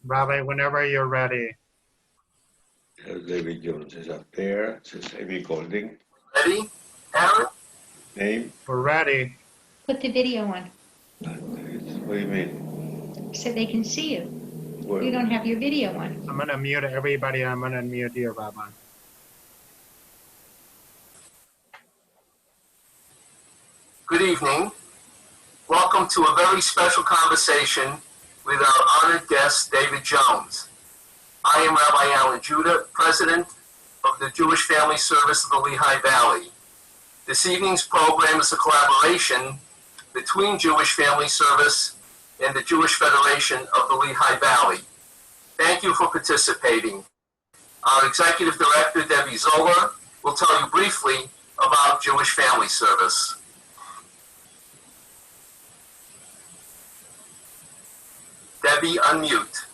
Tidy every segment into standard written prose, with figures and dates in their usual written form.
Rabbi, whenever you're ready. David Jones is up there. Says Amy Golding. Ready, Aaron? Name? We're ready. Put the video on What do you mean? so they can see you. Where? You don't have your video on. I'm going to mute everybody. I'm going to mute you, Rabbi. Good evening. Welcome to a very special conversation with our honored guest, David Jones. I am Rabbi Alan Judah, president of the Jewish Family Service of the Lehigh Valley. This evening's program is a collaboration between Jewish Family Service and the Jewish Federation of the Lehigh Valley. Thank you for participating. Our executive director, Debbie Zoller, will tell you briefly about Jewish Family Service. Debbie, unmute.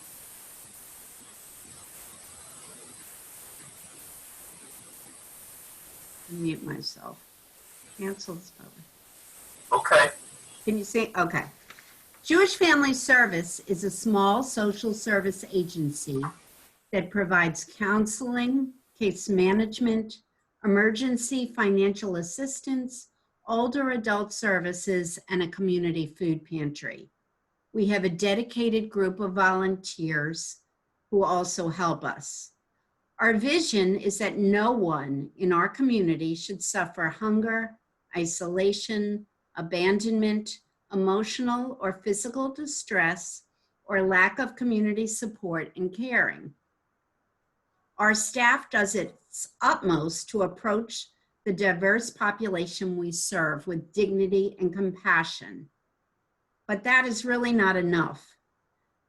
Mute myself. Cancel this public. Okay. Can you see? Okay. Jewish Family Service is a small social service agency that provides counseling, case management, emergency financial assistance, older adult services, and a community food pantry. We have a dedicated group of volunteers who also help us. Our vision is that no one in our community should suffer hunger, isolation, abandonment, emotional or physical distress, or lack of community support and caring. Our staff does its utmost to approach the diverse population we serve with dignity and compassion. But that is really not enough.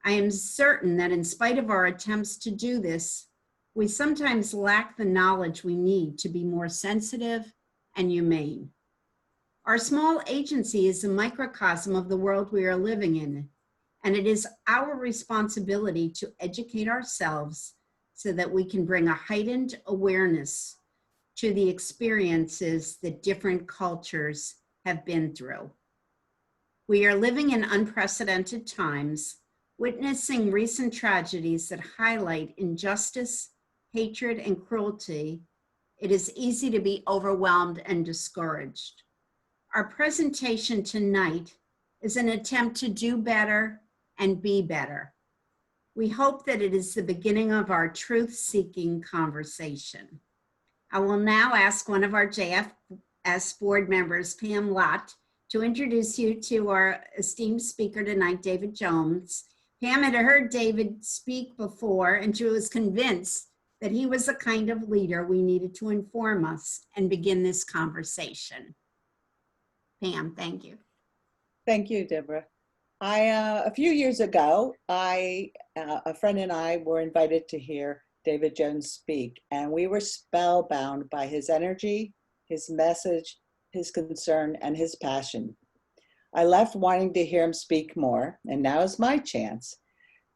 I am certain that in spite of our attempts to do this, we sometimes lack the knowledge we need to be more sensitive and humane. Our small agency is a microcosm of the world we are living in, and it is our responsibility to educate ourselves so that we can bring a heightened awareness to the experiences that different cultures have been through. We are living in unprecedented times, witnessing recent tragedies that highlight injustice, hatred, and cruelty. It is easy to be overwhelmed and discouraged. Our presentation tonight is an attempt to do better and be better. We hope that it is the beginning of our truth-seeking conversation. I will now ask one of our JFS board members, Pam Lott, to introduce you to our esteemed speaker tonight, David Jones. Pam had heard David speak before, and she was convinced that he was the kind of leader we needed to inform us and begin this conversation. Pam, thank you. Thank you, Deborah. A few years ago, a friend and I were invited to hear David Jones speak, and we were spellbound by his energy, his message, his concern, and his passion. I left wanting to hear him speak more, and now is my chance,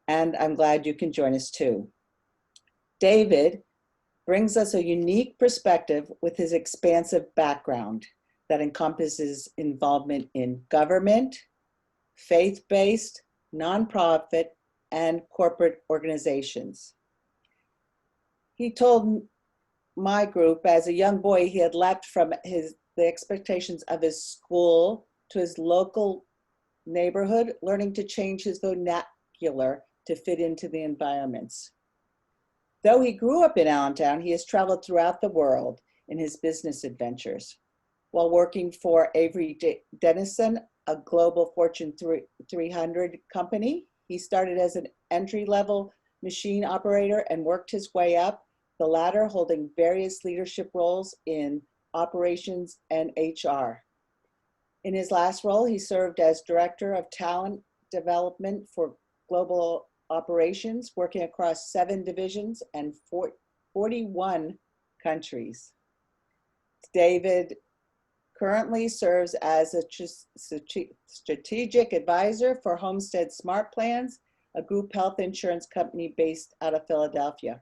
and I'm glad you can join us too. David brings us a unique perspective with his expansive background that encompasses involvement in government, faith-based, nonprofit, and corporate organizations. He told my group as a young boy he had left from the expectations of his school to his local neighborhood, learning to change his vernacular to fit into the environments. Though he grew up in Allentown, he has traveled throughout the world in his business adventures. While working for Avery Dennison, a global Fortune 300 company, he started as an entry-level machine operator and worked his way up the ladder, holding various leadership roles in operations and HR. In his last role, he served as Director of Talent Development for Global Operations, working across 7 divisions and 41 countries. David currently serves as a strategic advisor for Homestead Smart Plans, a group health insurance company based out of Philadelphia.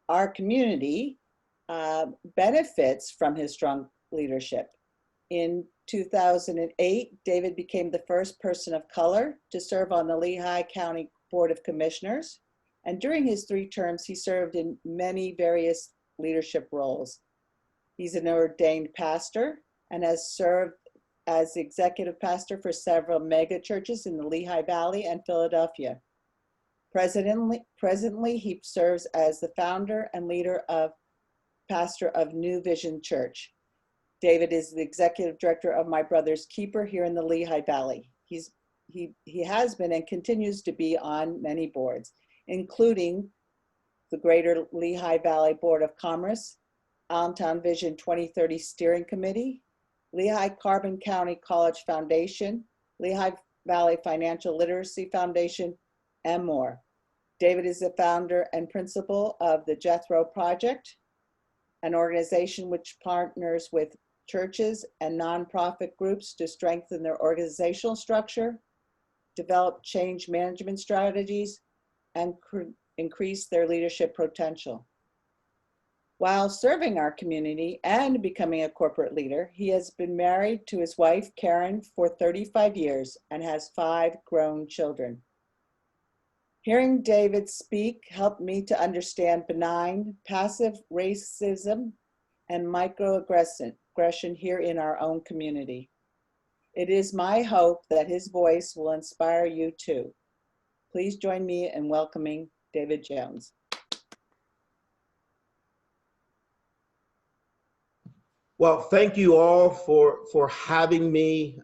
Our community benefits from his strong leadership. In 2008, David became the first person of color to serve on the Lehigh County Board of Commissioners. And during his 3 terms, he served in many various leadership roles. He's an ordained pastor and has served as executive pastor for several mega churches in the Lehigh Valley and Philadelphia. Presently, he serves as the founder and pastor of New Vision Church. David is the executive director of My Brother's Keeper here in the Lehigh Valley. He has been and continues to be on many boards, including the Greater Lehigh Valley Board of Commerce, Allentown Vision 2030 Steering Committee, Lehigh Carbon County College Foundation, Lehigh Valley Financial Literacy Foundation, and more. David is the founder and principal of the Jethro Project, an organization which partners with churches and nonprofit groups to strengthen their organizational structure, develop change management strategies, and increase their leadership potential. While serving our community and becoming a corporate leader, he has been married to his wife, Karen, for 35 years and has 5 grown children. Hearing David speak helped me to understand benign, passive racism and microaggression here in our own community. It is my hope that his voice will inspire you too. Please join me in welcoming David Jones. Well, thank you all for having me.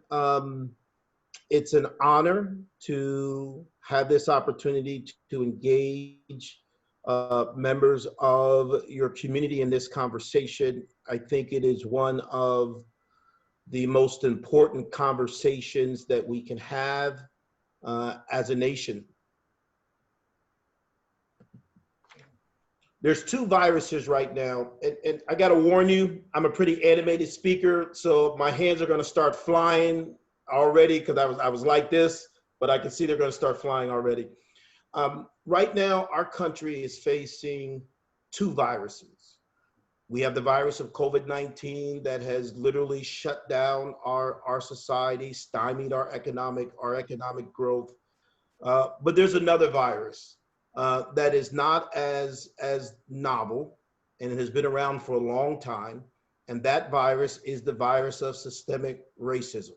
It's an honor to have this opportunity to engage members of your community in this conversation. I think it is one of the most important conversations that we can have as a nation. There's 2 viruses right now, and I gotta warn you, I'm a pretty animated speaker, so my hands are gonna start flying already because I was like this, but I can see they're gonna start flying already. Right now, our country is facing 2 viruses. We have the virus of COVID-19 that has literally shut down our society, stymied our economic growth. But there's another virus that is not as novel, and it has been around for a long time, and that virus is the virus of systemic racism.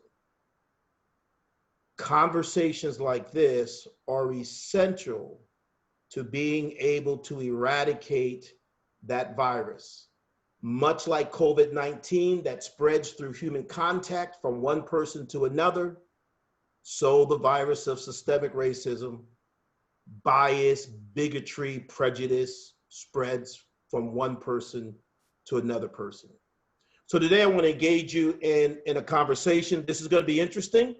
Conversations like this are essential to being able to eradicate that virus. Much like COVID-19 that spreads through human contact from one person to another, so the virus of systemic racism, bias, bigotry, prejudice spreads from one person to another person. So today I want to engage you in a conversation. This is going to be interesting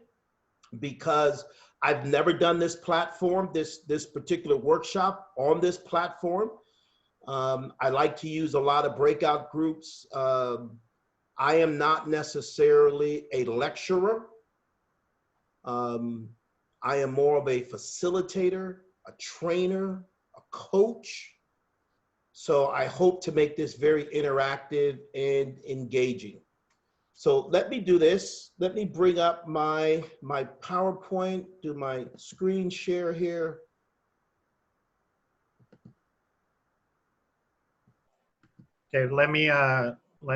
because I've never done this platform, this particular workshop on this platform. I like to use a lot of breakout groups. I am not necessarily a lecturer. I am more of a facilitator, a trainer, a coach. So I hope to make this very interactive and engaging. So let me do this. Let me bring up my PowerPoint, do my screen share here. Okay, let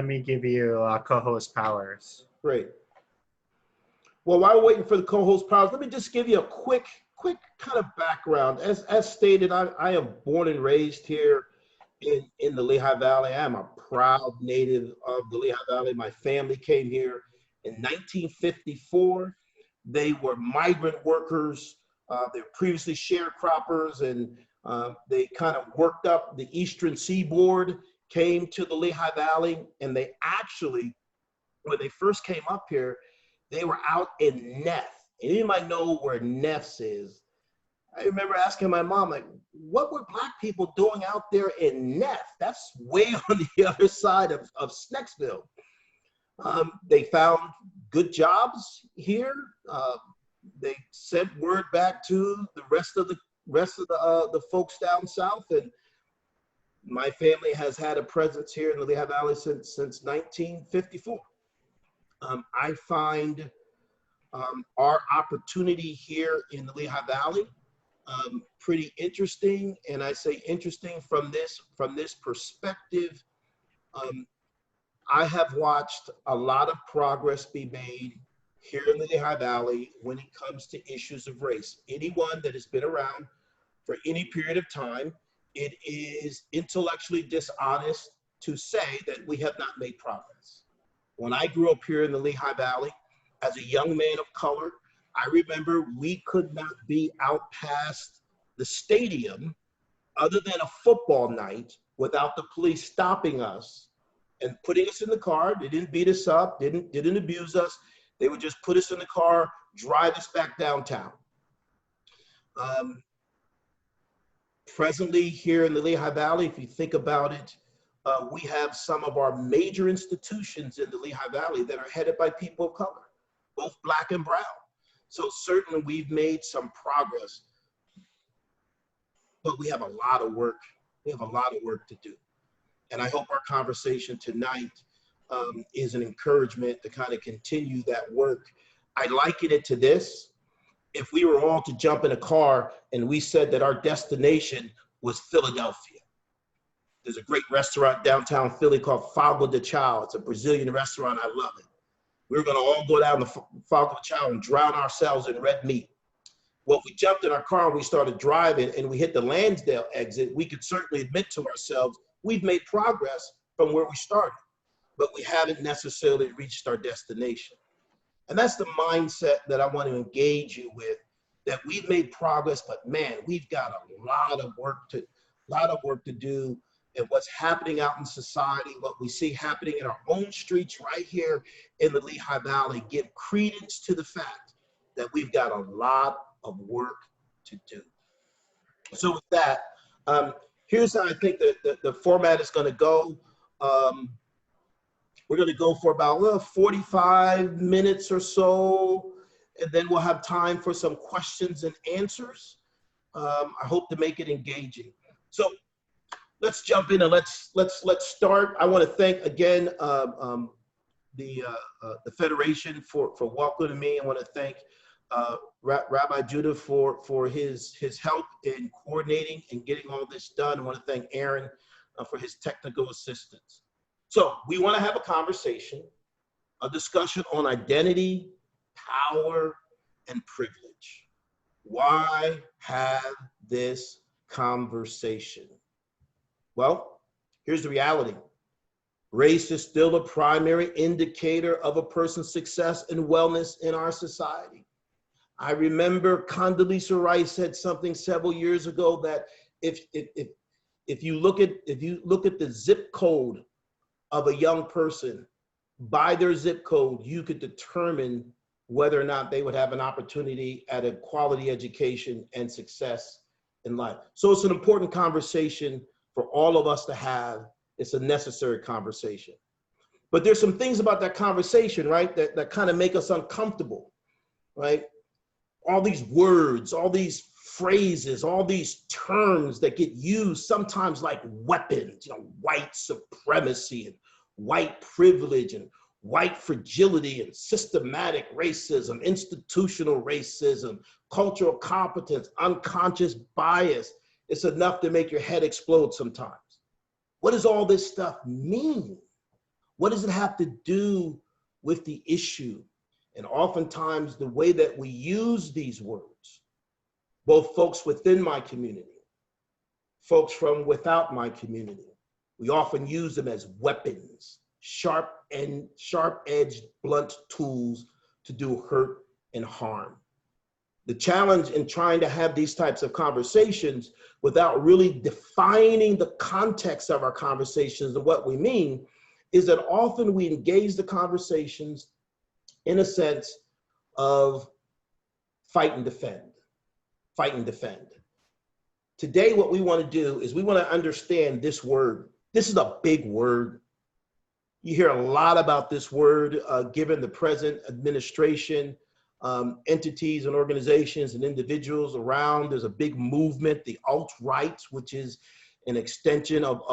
me give you co-host powers. Great. Well, while we're waiting for the co-host powers, let me just give you a quick kind of background. As stated, I am born and raised here in the Lehigh Valley. I am a proud native of the Lehigh Valley. My family came here in 1954. They were migrant workers. They were previously sharecroppers, and they kind of worked up the eastern seaboard, came to the Lehigh Valley, and they actually, when they first came up here, they were out in Neff. And you might know where Neff's is. I remember asking my mom, like, what were Black people doing out there in Neff? That's way on the other side of Snecksville. They found good jobs here. They sent word back to the rest of the folks down south, and my family has had a presence here in the Lehigh Valley since 1954. I find our opportunity here in the Lehigh Valley pretty interesting. And I say interesting from this perspective. I have watched a lot of progress be made here in the Lehigh Valley when it comes to issues of race. Anyone that has been around for any period of time, it is intellectually dishonest to say that we have not made progress. When I grew up here in the Lehigh Valley, as a young man of color, I remember we could not be out past the stadium other than a football night without the police stopping us and putting us in the car. They didn't beat us up, didn't abuse us. They would just put us in the car, drive us back downtown. Presently here in the Lehigh Valley, if you think about it, we have some of our major institutions in the Lehigh Valley that are headed by people of color, both black and brown. So certainly we've made some progress, but we have a lot of work. We have a lot of work to do. And I hope our conversation tonight is an encouragement to kind of continue that work. I liken it to this. If we were all to jump in a car and we said that our destination was Philadelphia. There's a great restaurant downtown Philly called Fogo de Chao. It's a Brazilian restaurant. I love it. We're going to all go down to Fogo de Chao and drown ourselves in red meat. Well, if we jumped in our car and we started driving and we hit the Lansdale exit, we could certainly admit to ourselves we've made progress from where we started, but we haven't necessarily reached our destination. And that's the mindset that I want to engage you with, that we've made progress, but man, we've got a lot of work to do. And what's happening out in society, what we see happening in our own streets right here in the Lehigh Valley, give credence to the fact that we've got a lot of work to do. So with that, here's how I think the format is going to go. We're going to go for about 45 minutes or so, and then we'll have time for some questions and answers. I hope to make it engaging. So let's jump in and let's start. I want to thank again the Federation for welcoming me. I want to thank Rabbi Judah for his help in coordinating and getting all this done. I want to thank Aaron for his technical assistance. So we want to have a conversation, a discussion on identity, power, and privilege. Why have this conversation? Well, here's the reality. Race is still a primary indicator of a person's success and wellness in our society. I remember Condoleezza Rice said something several years ago that if you look at the zip code of a young person, by their zip code, you could determine whether or not they would have an opportunity at a quality education and success in life. So it's an important conversation for all of us to have. It's a necessary conversation. But there's some things about that conversation, right, that kind of make us uncomfortable, right? All these words, all these phrases, all these terms that get used sometimes like weapons, white supremacy and white privilege and white fragility and systematic racism, institutional racism, cultural competence, unconscious bias. It's enough to make your head explode sometimes. What does all this stuff mean? What does it have to do with the issue? And oftentimes the way that we use these words, both folks within my community, folks from without my community, we often use them as weapons, sharp-edged, blunt tools to do hurt and harm. The challenge in trying to have these types of conversations without really defining the context of our conversations and what we mean is that often we engage the conversations in a sense of fight and defend. Today, what we want to do is we want to understand this word. This is a big word. You hear a lot about this word given the present administration, entities and organizations and individuals around. There's a big movement, the alt-right, which is an extension of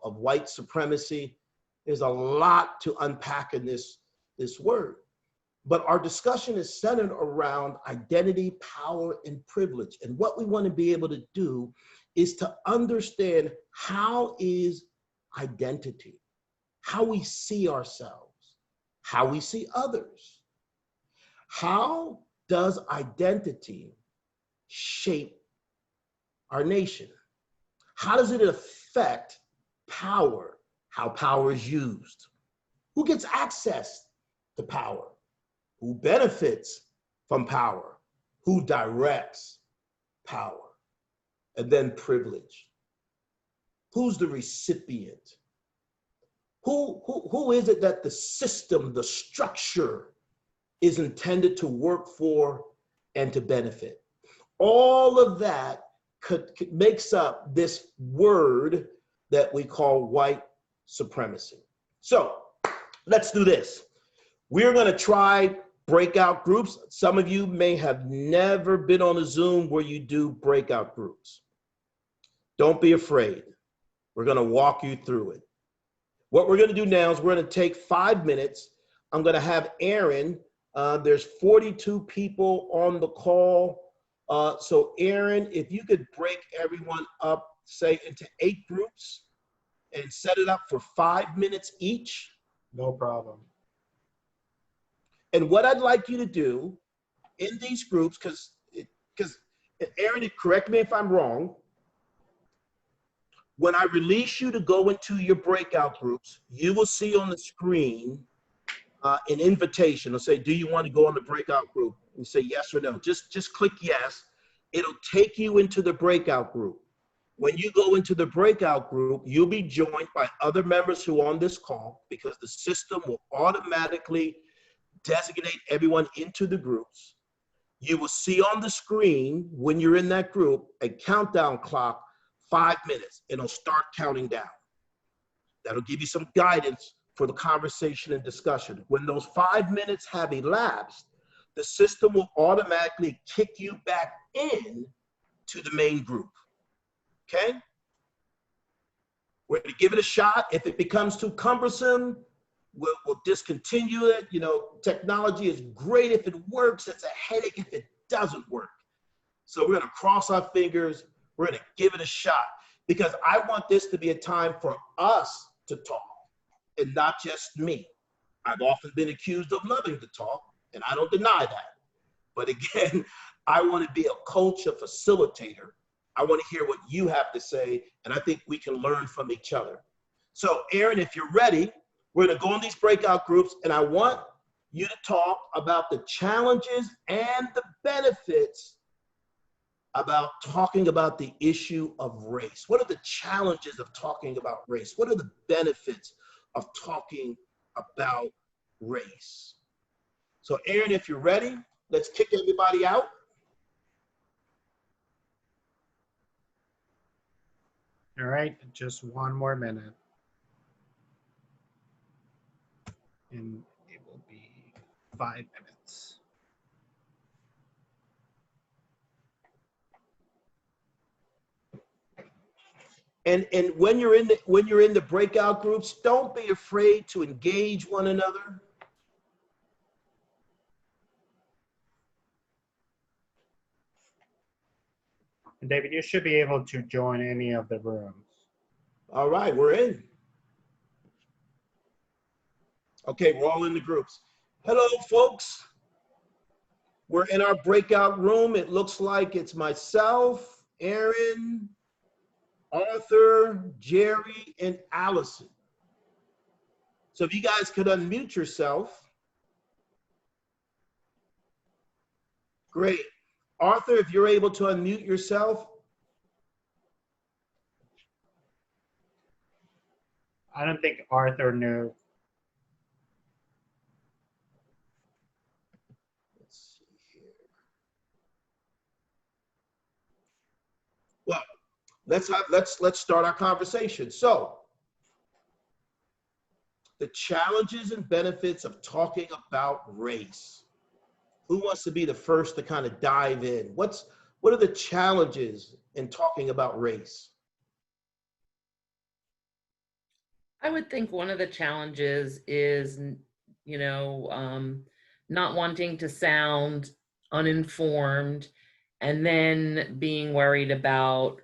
white supremacy. There's a lot to unpack in this word. But our discussion is centered around identity, power, and privilege. And what we want to be able to do is to understand how is identity, how we see ourselves, how we see others. How does identity shape our nation? How does it affect power, how power is used? Who gets access to power? Who benefits from power? Who directs power? And then privilege. Who's the recipient? Who is it that the system, the structure is intended to work for and to benefit? All of that makes up this word that we call white supremacy. So let's do this. We're going to try breakout groups. Some of you may have never been on a Zoom where you do breakout groups. Don't be afraid. We're going to walk you through it. What we're going to do now is we're going to take 5 minutes. I'm going to have Aaron. There's 42 people on the call. So Aaron, if you could break everyone up, say into 8 groups and set it up for 5 minutes each. No problem. And what I'd like you to do in these groups, because Aaron, correct me if I'm wrong, when I release you to go into your breakout groups, you will see on the screen an invitation. It'll say, do you want to go on the breakout group? You say yes or no. Just click yes. It'll take you into the breakout group. When you go into the breakout group, you'll be joined by other members who are on this call, because the system will automatically designate everyone into the groups. You will see on the screen when you're in that group a countdown clock, 5 minutes, and it'll start counting down. That'll give you some guidance for the conversation and discussion. When those 5 minutes have elapsed, the system will automatically kick you back in to the main group. Okay? We're going to give it a shot. If it becomes too cumbersome, we'll discontinue it. You know, technology is great if it works. It's a headache if it doesn't work. So we're going to cross our fingers. We're going to give it a shot, because I want this to be a time for us to talk and not just me. I've often been accused of loving to talk, and I don't deny that. But again, I want to be a coach, a facilitator. I want to hear what you have to say, and I think we can learn from each other. So Aaron, if you're ready, we're going to go in these breakout groups, and I want you to talk about the challenges and the benefits about talking about the issue of race. What are the challenges of talking about race? What are the benefits of talking about race? So Aaron, if you're ready, let's kick everybody out. All right, just 1 more minute. And it will be 5 minutes. And when you're in the breakout groups, don't be afraid to engage one another. And David, you should be able to join any of the rooms. All right, we're in. Okay, we're all in the groups. Hello, folks. We're in our breakout room. It looks like it's myself, Aaron, Arthur, Jerry, and Allison. So if you guys could unmute yourself. Great. Arthur, if you're able to unmute yourself. I don't think Arthur knew. Let's see here. Well, let's start our conversation. So, the challenges and benefits of talking about race. Who wants to be the first to kind of dive in? What are the challenges in talking about race? I would think one of the challenges is, not wanting to sound uninformed, and then being worried about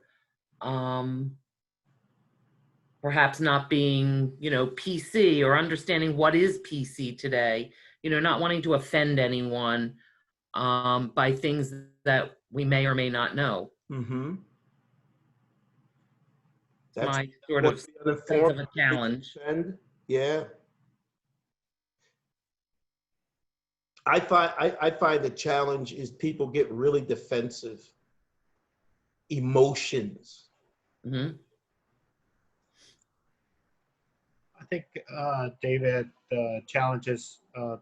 perhaps not being, PC, or understanding what is PC today, not wanting to offend anyone by things that we may or may not know. Mm-hmm. It's my sort what of sense the of uninformed a challenge. send. Yeah. I find the challenge is people get really defensive. Emotions. Hmm. I think, David, the challenge is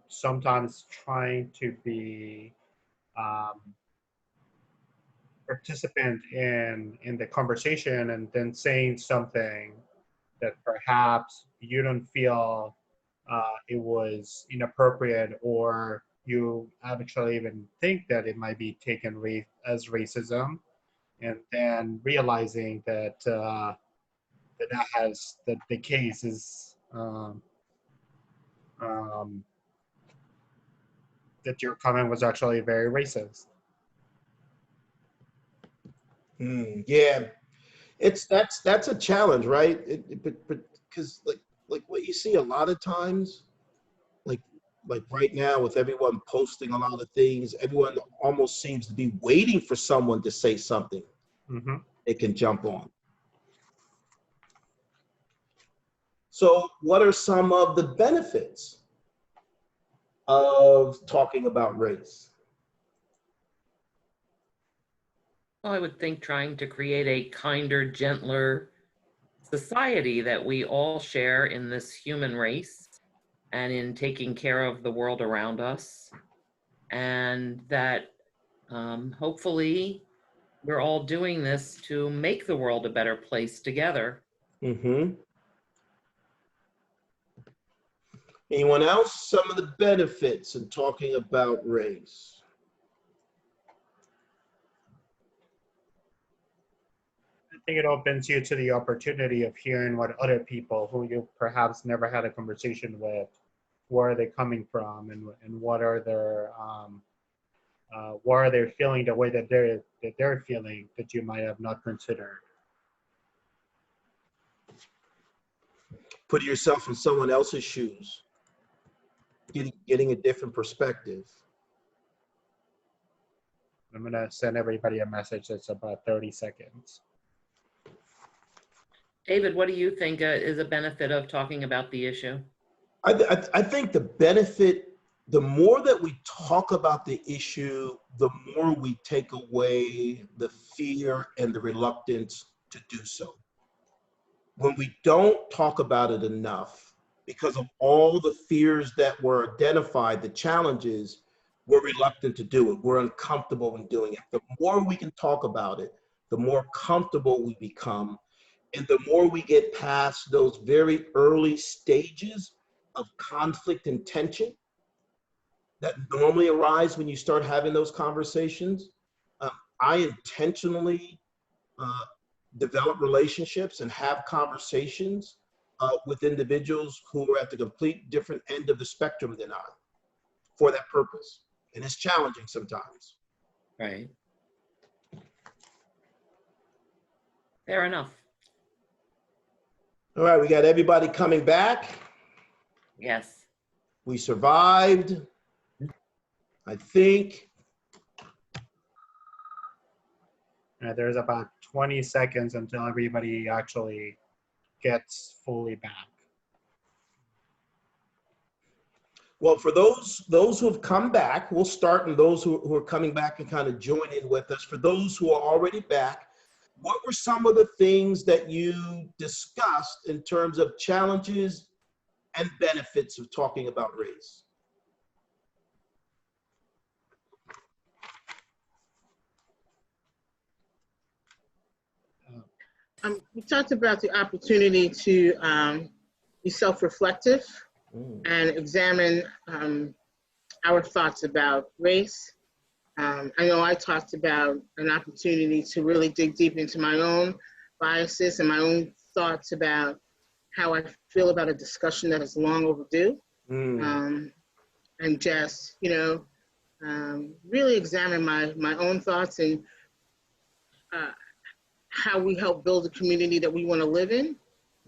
sometimes trying to be participant in the conversation and then saying something that perhaps you don't feel it was inappropriate, or you actually even think that it might be taken as racism, and then realizing that that the case is that your comment was actually very racist. Yeah, that's a challenge, right? But because like what you see a lot of times, like right now with everyone posting a lot of things, everyone almost seems to be waiting for someone to say something Mm-hmm. they can jump on. So what are some of the benefits of talking about race? Well, I would think trying to create a kinder, gentler society that we all share in this human race, and in taking care of the world around us, and that hopefully we're all doing this to make the world a better place together. Mm-hmm. Anyone else? Some of the benefits in talking about race. I think it opens you to the opportunity of hearing what other people who you perhaps never had a conversation with, where are they coming from, and what are they feeling the way that they're feeling that you might have not considered. Put yourself in someone else's shoes, getting a different perspective. I'm gonna send everybody a message that's about 30 seconds. David, what do you think is a benefit of talking about the issue? I think the benefit, the more that we talk about the issue, the more we take away the fear and the reluctance to do so. When we don't talk about it enough, because of all the fears that were identified, the challenges, we're reluctant to do it. We're uncomfortable in doing it. The more we can talk about it, the more comfortable we become. And the more we get past those very early stages of conflict and tension that normally arise when you start having those conversations, I intentionally develop relationships and have conversations with individuals who are at the complete different end of the spectrum than I, for that purpose. And it's challenging sometimes. Right. Fair enough. All right, we got everybody coming back. Yes. We survived, I think. There's about 20 seconds until everybody actually gets fully back. Well, for those who have come back, we'll start, and those who are coming back and kind of join in with us. For those who are already back, what were some of the things that you discussed in terms of challenges and benefits of talking about race? We talked about the opportunity to be self-reflective and examine our thoughts about race. I know I talked about an opportunity to really dig deep into my own biases and my own thoughts about how I feel about a discussion that is long overdue. And and Jess, you know, really examine my own thoughts and how we help build the community that we want to live in,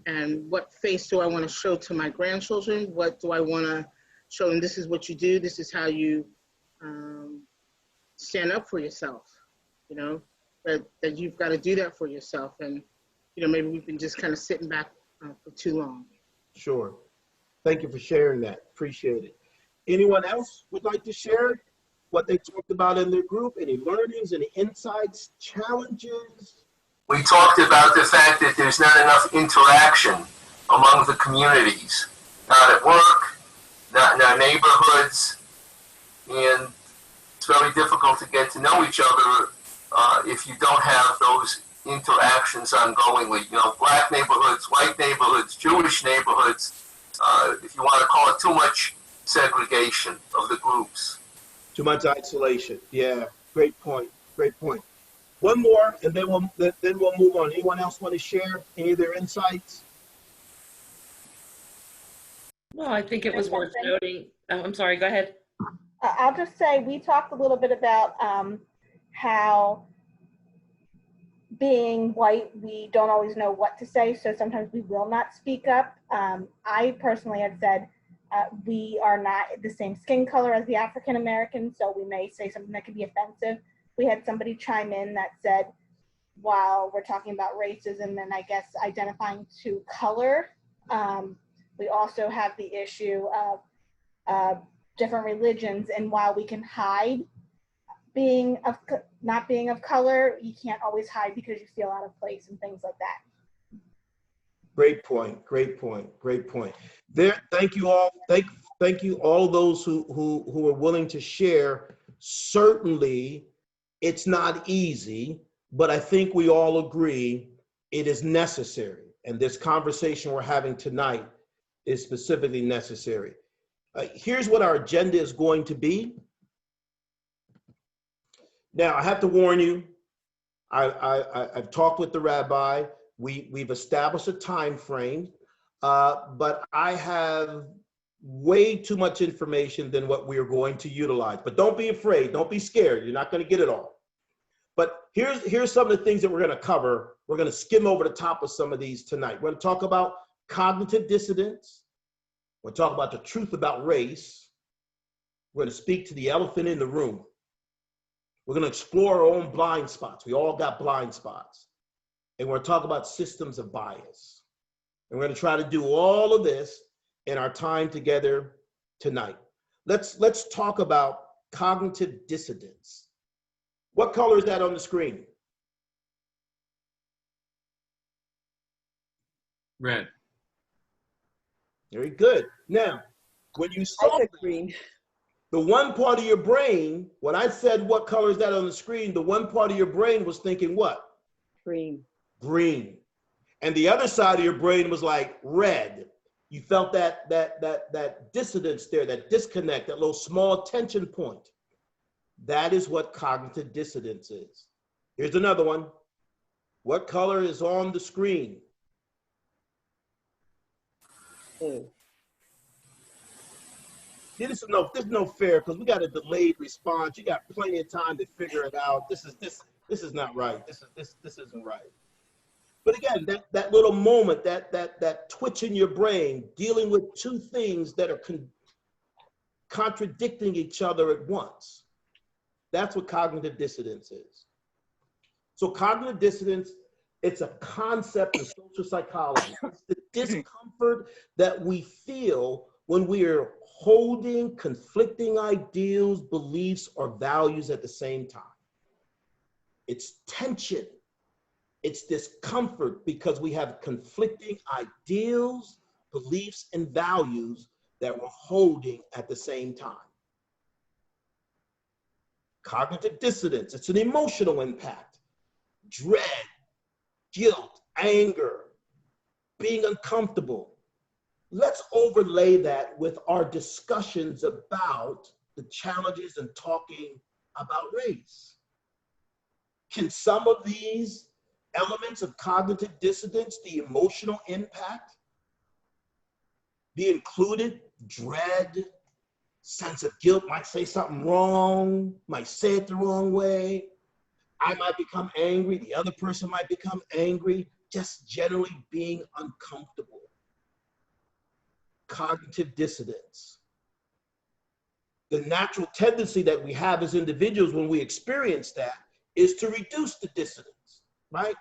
and what face do I want to show to my grandchildren? What do I want to show them? This is what you do. This is how you stand up for yourself, you know, that you've got to do that for yourself. And, you know, maybe we've been just kind of sitting back for too long. Sure. Thank you for sharing that. Appreciate it. Anyone else would like to share what they talked about in their group? Any learnings, any insights, challenges? We talked about the fact that there's not enough interaction among the communities, not at work, not in our neighborhoods, and it's very difficult to get to know each other if you don't have those interactions ongoingly. You know, black neighborhoods, white neighborhoods, Jewish neighborhoods, if you want to call it too much segregation of the groups. Too much isolation. Yeah, great point. Great point. One more, and then we'll move on. Anyone else want to share any of their insights? Well, I think it was worth noting. Oh, I'm sorry, go ahead. I'll just say we talked a little bit about how being white, we don't always know what to say, so sometimes we will not speak up. I personally have said we are not the same skin color as the African Americans, so we may say something that could be offensive. We had somebody chime in that said, while we're talking about racism and I guess identifying to color, we also have the issue of different religions, and while we can hide not being of color, you can't always hide because you feel out of place and things like that. Great point. Great point. Great point. There. Thank you all. Thank you all those who are willing to share. Certainly, it's not easy, but I think we all agree it is necessary. And this conversation we're having tonight is specifically necessary. Here's what our agenda is going to be. Now, I have to warn you, I've talked with the rabbi. We've established a time frame, but I have way too much information than what we are going to utilize. But don't be afraid, don't be scared. You're not going to get it all. But here's some of the things that we're going to cover. We're going to skim over the top of some of these tonight. We're going to talk about cognitive dissonance. We'll talk about the truth about race. We're going to speak to the elephant in the room. We're going to explore our own blind spots. We all got blind spots. And we're going to talk about systems of bias. And we're going to try to do all of this in our time together tonight. Let's talk about cognitive dissonance. What color is that on the screen? Red. Very good. Now, when you saw green. The one part of your brain, when I said what color is that on the screen, the one part of your brain was thinking what? Green. Green. And the other side of your brain was like red. You felt that dissonance there, that disconnect, that little small tension point. That is what cognitive dissonance is. Here's another one. What color is on the screen? Blue. This is no fair because we got a delayed response. You got plenty of time to figure it out. This is not right. This isn't right. But again, that little moment, that twitch in your brain, dealing with two things that are contradicting each other at once. That's what cognitive dissonance is. So cognitive dissonance, it's a concept of social psychology. It's the discomfort that we feel when we are holding conflicting ideals, beliefs, or values at the same time. It's tension. It's discomfort because we have conflicting ideals, beliefs, and values that we're holding at the same time. Cognitive dissonance, it's an emotional impact. Dread, guilt, anger, being uncomfortable. Let's overlay that with our discussions about the challenges and talking about race. Can some of these elements of cognitive dissonance, the emotional impact, be included? Dread, sense of guilt, might say something wrong, might say it the wrong way. I might become angry, the other person might become angry, just generally being uncomfortable. Cognitive dissonance. The natural tendency that we have as individuals when we experience that is to reduce the dissonance, right?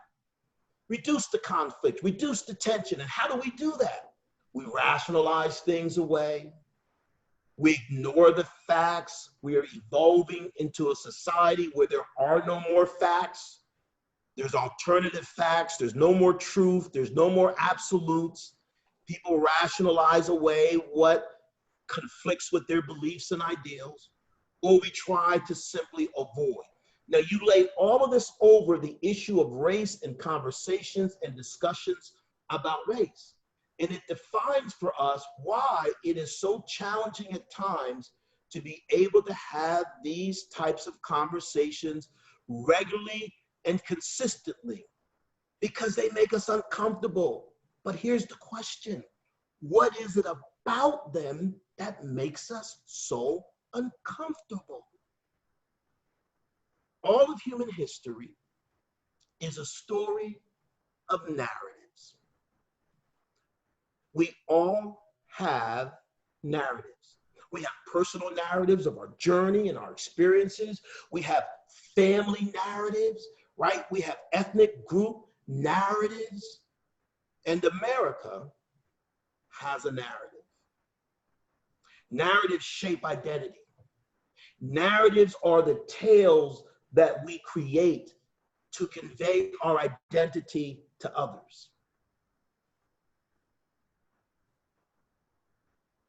Reduce the conflict, reduce the tension. And how do we do that? We rationalize things away. We ignore the facts. We are evolving into a society where there are no more facts. There's alternative facts. There's no more truth. There's no more absolutes. People rationalize away what conflicts with their beliefs and ideals, or we try to simply avoid. Now, you lay all of this over the issue of race in conversations and discussions about race. And it defines for us why it is so challenging at times to be able to have these types of conversations regularly and consistently, because they make us uncomfortable. But here's the question: what is it about them that makes us so uncomfortable? All of human history is a story of narratives. We all have narratives. We have personal narratives of our journey and our experiences. We have family narratives, right? We have ethnic group narratives. And America has a narrative. Narratives shape identity. Narratives are the tales that we create to convey our identity to others.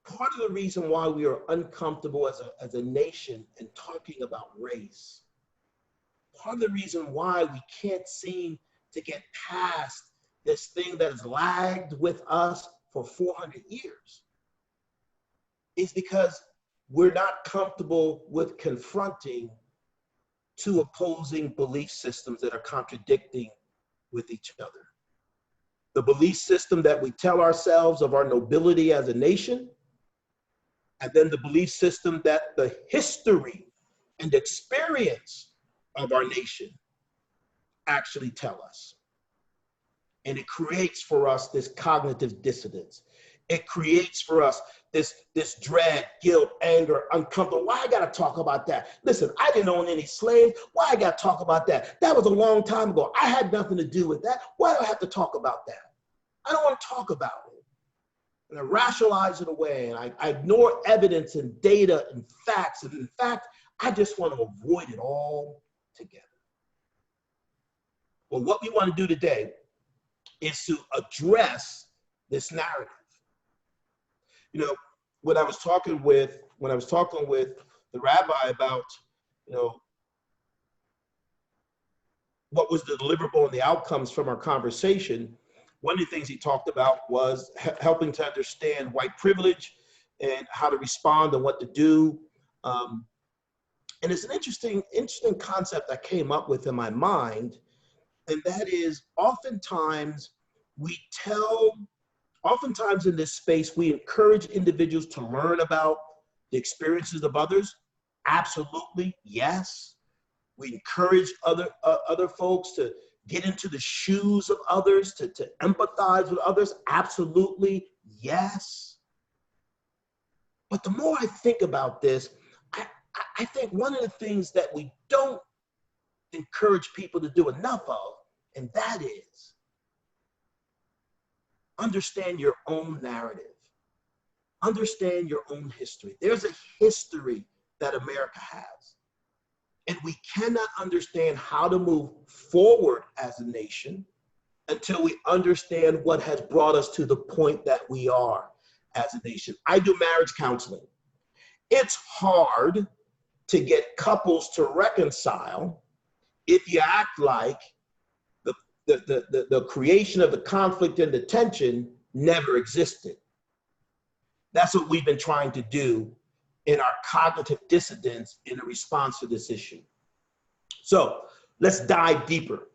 Part of the reason why we are uncomfortable as a nation in talking about race, part of the reason why we can't seem to get past this thing that has lagged with us for 400 years, is because we're not comfortable with confronting two opposing belief systems that are contradicting with each other. The belief system that we tell ourselves of our nobility as a nation, and then the belief system that the history and experience of our nation actually tell us. And it creates for us this cognitive dissonance. It creates for us this dread, guilt, anger, uncomfortable. Why I gotta talk about that? Listen, I didn't own any slaves. Why I gotta talk about that? That was a long time ago. I had nothing to do with that. Why do I have to talk about that? I don't want to talk about it. And I rationalize it away, and I ignore evidence and data and facts. And in fact, I just want to avoid it all together. Well, what we want to do today is to address this narrative. You know, when I was talking with the rabbi about, you know, what was the deliverable and the outcomes from our conversation, one of the things he talked about was helping to understand white privilege and how to respond and what to do. And it's an interesting concept I came up with in my mind, and that is oftentimes in this space, we encourage individuals to learn about the experiences of others. Absolutely, yes. We encourage other folks to get into the shoes of others, to empathize with others. Absolutely, yes. But the more I think about this, I think one of the things that we don't encourage people to do enough of, and that is understand your own narrative. Understand your own history. There's a history that America has. And we cannot understand how to move forward as a nation until we understand what has brought us to the point that we are as a nation. I do marriage counseling. It's hard to get couples to reconcile if you act like the creation of the conflict and the tension never existed. That's what we've been trying to do in our cognitive dissonance in response to this issue. So let's dive deeper.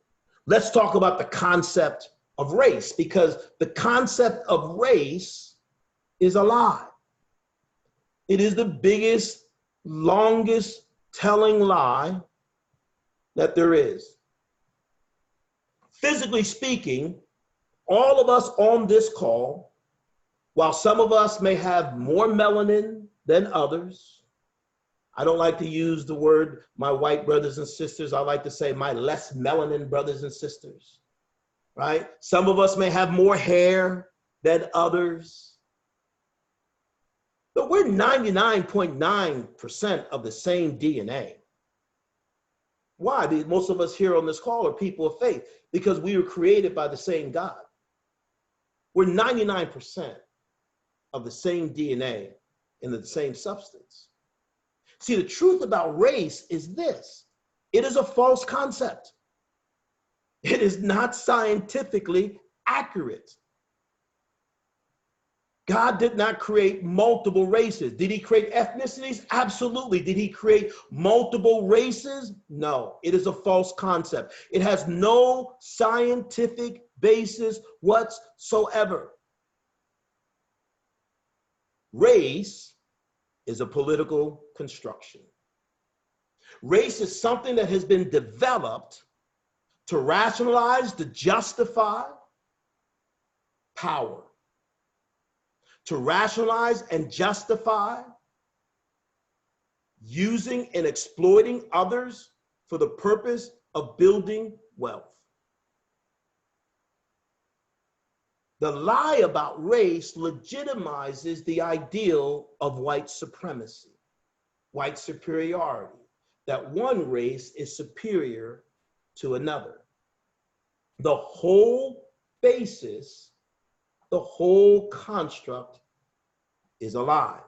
Let's talk about the concept of race, because the concept of race is alive. It is the biggest, longest telling lie that there is. Physically speaking, all of us on this call, while some of us may have more melanin than others, I don't like to use the word my white brothers and sisters. I like to say my less melanin brothers and sisters, right? Some of us may have more hair than others, but we're 99.9% of the same DNA. Why? Because most of us here on this call are people of faith, because we were created by the same God. We're 99% of the same DNA and the same substance. See, the truth about race is this: it is a false concept. It is not scientifically accurate. God did not create multiple races. Did he create ethnicities? Absolutely. Did he create multiple races? No, it is a false concept. It has no scientific basis whatsoever. Race is a political construction. Race is something that has been developed to rationalize, to justify power. To rationalize and justify using and exploiting others for the purpose of building wealth. The lie about race legitimizes the ideal of white supremacy, white superiority, that one race is superior to another. The whole basis, the whole construct is a lie.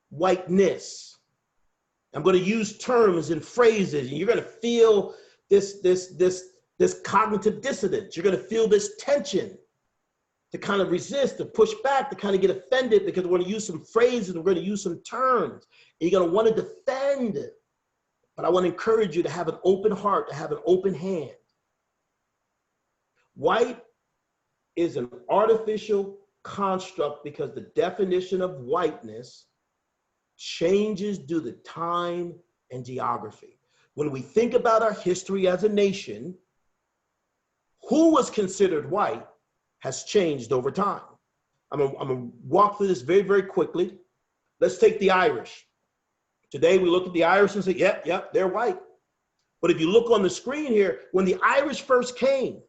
Whiteness. I'm going to use terms and phrases, and you're going to feel this cognitive dissonance. You're going to feel this tension to kind of resist, to push back, to kind of get offended, because we're going to use some phrases, we're going to use some terms, and you're going to want to defend it. But I want to encourage you to have an open heart, to have an open hand. White is an artificial construct because the definition of whiteness changes due to time and geography. When we think about our history as a nation, who was considered white has changed over time. I'm gonna walk through this very, very quickly. Let's take the Irish. Today we look at the Irish and say, yep, they're white. But if you look on the screen here, when the Irish first came,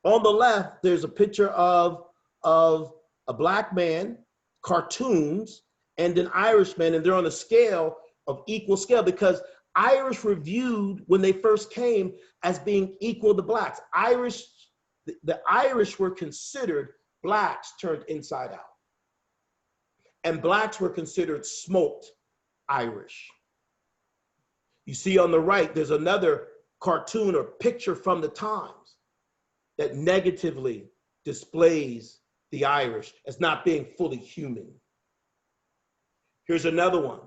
on the left, there's a picture of a black man, cartoons, and an Irishman, and they're on a scale of equal scale because Irish were viewed when they first came as being equal to blacks. The Irish were considered blacks turned inside out. And blacks were considered smoked Irish. You see on the right, there's another cartoon or picture from the Times that negatively displays the Irish as not being fully human. Here's another one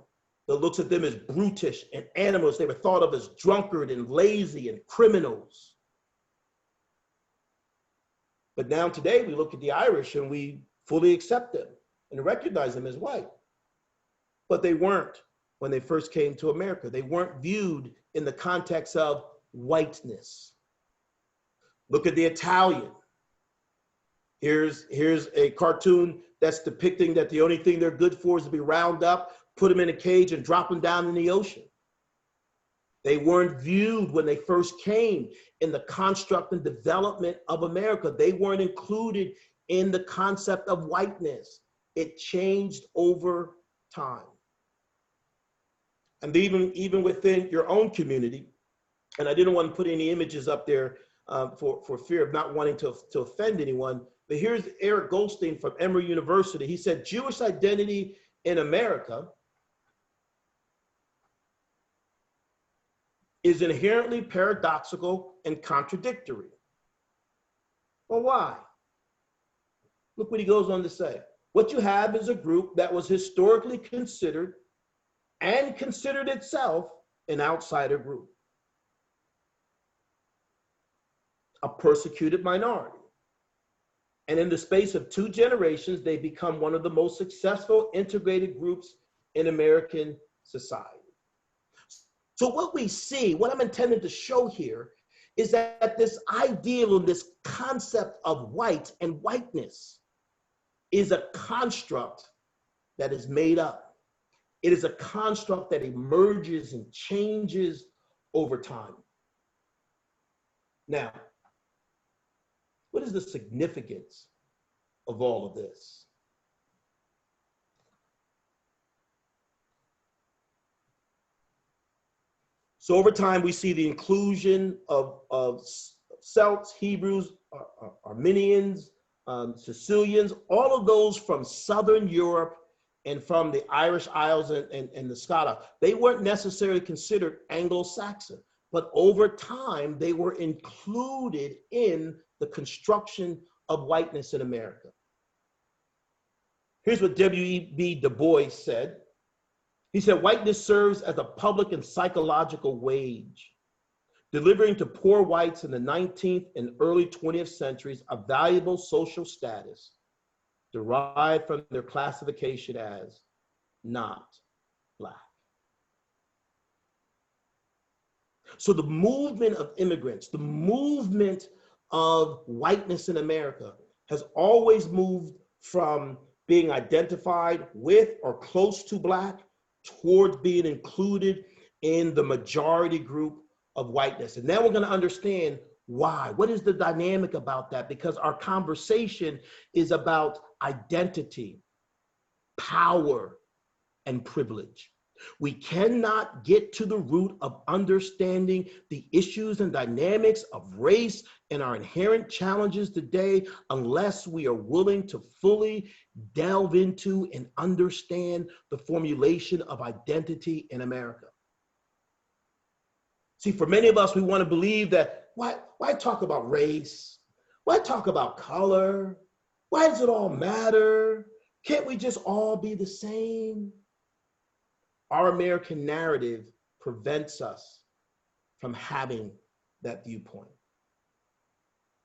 that looks at them as brutish and animals. They were thought of as drunkard and lazy and criminals. But now today we look at the Irish and we fully accept them and recognize them as white. But they weren't when they first came to America. They weren't viewed in the context of whiteness. Look at the Italian. Here's a cartoon that's depicting that the only thing they're good for is to be round up, put them in a cage, and drop them down in the ocean. They weren't viewed when they first came in the construct and development of America. They weren't included in the concept of whiteness. It changed over time. And even within your own community, and I didn't want to put any images up there for fear of not wanting to offend anyone, but here's Eric Goldstein from Emory University. He said, Jewish identity in America is inherently paradoxical and contradictory. Well, why? Look what he goes on to say. What you have is a group that was historically considered and considered itself an outsider group, a persecuted minority. And in the space of 2 generations, they become one of the most successful integrated groups in American society. So what we see, what I'm intending to show here, is that this ideal and this concept of white and whiteness is a construct that is made up. It is a construct that emerges and changes over time. Now, what is the significance of all of this? So over time, we see the inclusion of Celts, Hebrews, Armenians, Sicilians, all of those from Southern Europe and from the Irish Isles and the Scottish. They weren't necessarily considered Anglo-Saxon, but over time, they were included in the construction of whiteness in America. Here's what W.E.B. Du Bois said. He said, whiteness serves as a public and psychological wage, delivering to poor whites in the 19th and early 20th centuries a valuable social status derived from their classification as not Black. So the movement of immigrants, the movement of whiteness in America has always moved from being identified with or close to Black towards being included in the majority group of whiteness. And now we're going to understand why. What is the dynamic about that? Because our conversation is about identity, power, and privilege. We cannot get to the root of understanding the issues and dynamics of race and our inherent challenges today unless we are willing to fully delve into and understand the formulation of identity in America. See, for many of us, we want to believe that, why talk about race? Why talk about color? Why does it all matter? Can't we just all be the same? Our American narrative prevents us from having that viewpoint.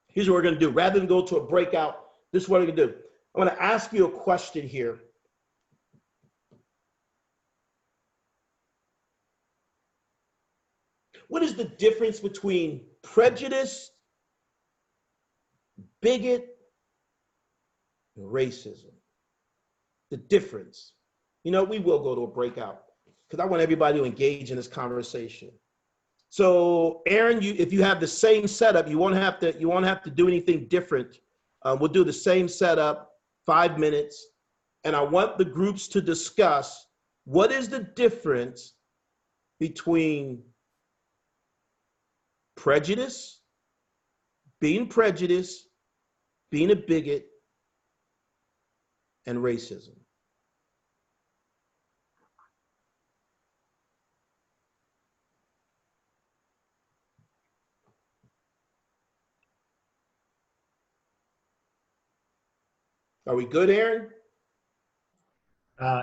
Here's what we're going to do. Rather than go to a breakout, this is what we're going to do. I'm going to ask you a question here. What is the difference between prejudice, bigot, and racism? The difference. You know, we will go to a breakout because I want everybody to engage in this conversation. So, Aaron, if you have the same setup, you won't have to do anything different. We'll do the same setup, 5 minutes, and I want the groups to discuss what is the difference between prejudice, being prejudiced, being a bigot, and racism. Are we good, Aaron?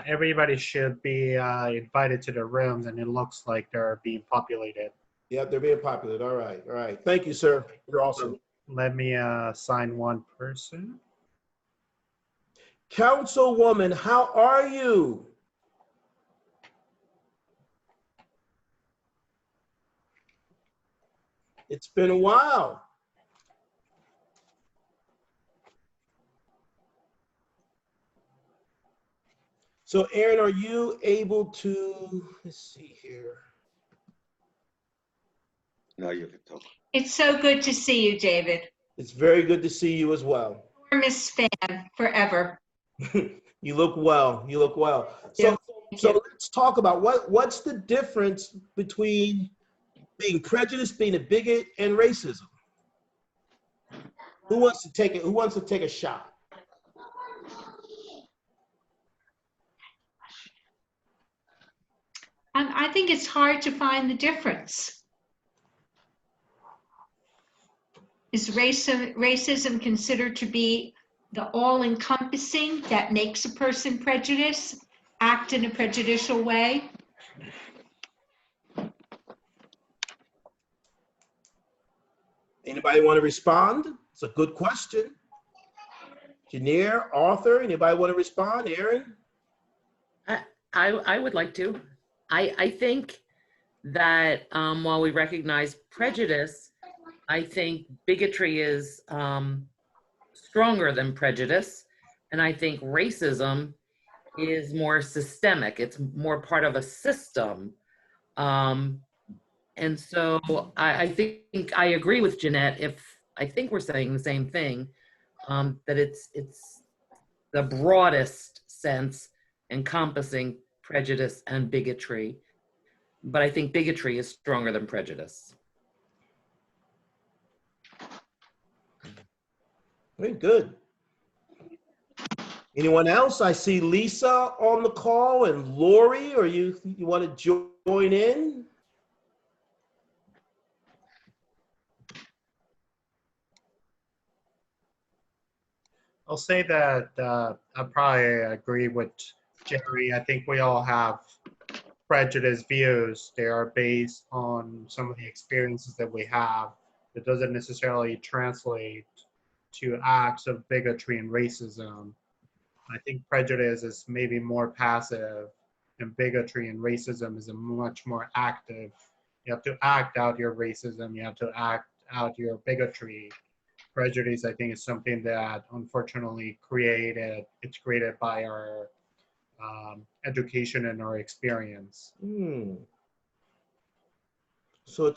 Everybody should be invited to the rooms, and it looks like they're being populated. Yep, they're being populated. All right, all right. Thank you, sir. You're awesome. Let me assign one person. Councilwoman, how are you? It's been a while. So, Aaron, are you able to, let's see here. Now you can talk. It's so good to see you, David. It's very good to see you as well. Miss fan forever. You look well. You look well. So let's talk about what's the difference between being prejudiced, being a bigot, and racism. Who wants to take it? Who wants to take a shot? I think it's hard to find the difference. Is racism considered to be the all-encompassing that makes a person prejudiced, act in a prejudicial way? Anybody want to respond? It's a good question. Janir, Arthur, anybody want to respond? Aaron? I would like to. I think that while we recognize prejudice, I think bigotry is stronger than prejudice. And I think racism is more systemic. It's more part of a system. And so I think I agree with Jeanette, if I think we're saying the same thing, that it's the broadest sense encompassing prejudice and bigotry. But I think bigotry is stronger than prejudice. Very good. Anyone else? I see Lisa on the call and Lori, or you want to join in? I'll say that I probably agree with Jerry. I think we all have prejudiced views. They are based on some of the experiences that we have. It doesn't necessarily translate to acts of bigotry and racism. I think prejudice is maybe more passive, and bigotry and racism is a much more active. You have to act out your racism. You have to act out your bigotry. Prejudice, I think, is something that unfortunately it's created by our education and our experience. So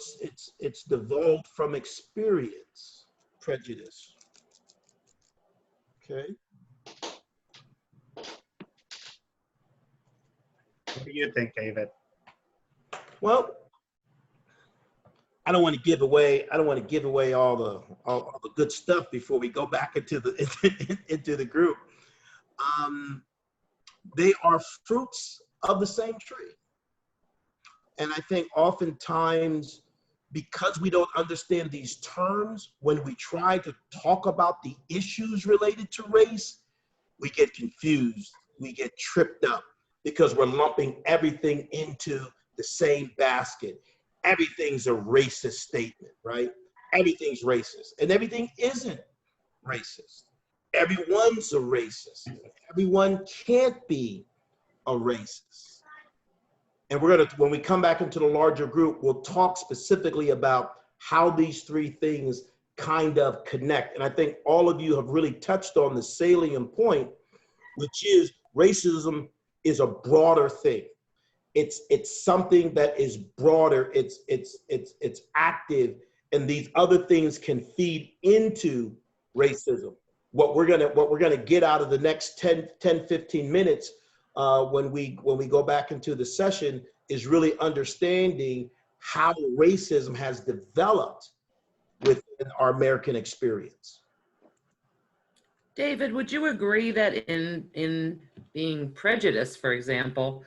it's devolved from experience, prejudice. Okay. What do you think, David? Well, I don't want to give away all the good stuff before we go back into the group. They are fruits of the same tree. And I think oftentimes, because we don't understand these terms, when we try to talk about the issues related to race, we get confused, we get tripped up, because we're lumping everything into the same basket. Everything's a racist statement, right? Everything's racist, and everything isn't racist. Everyone's a racist. Everyone can't be a racist. And when we come back into the larger group, we'll talk specifically about how these three things kind of connect. And I think all of you have really touched on the salient point, which is racism is a broader thing. It's something that is broader. It's active, and these other things can feed into racism. What we're gonna get out of the next 10-15 minutes when we go back into the session is really understanding how racism has developed within our American experience. David, would you agree that in being prejudiced, for example,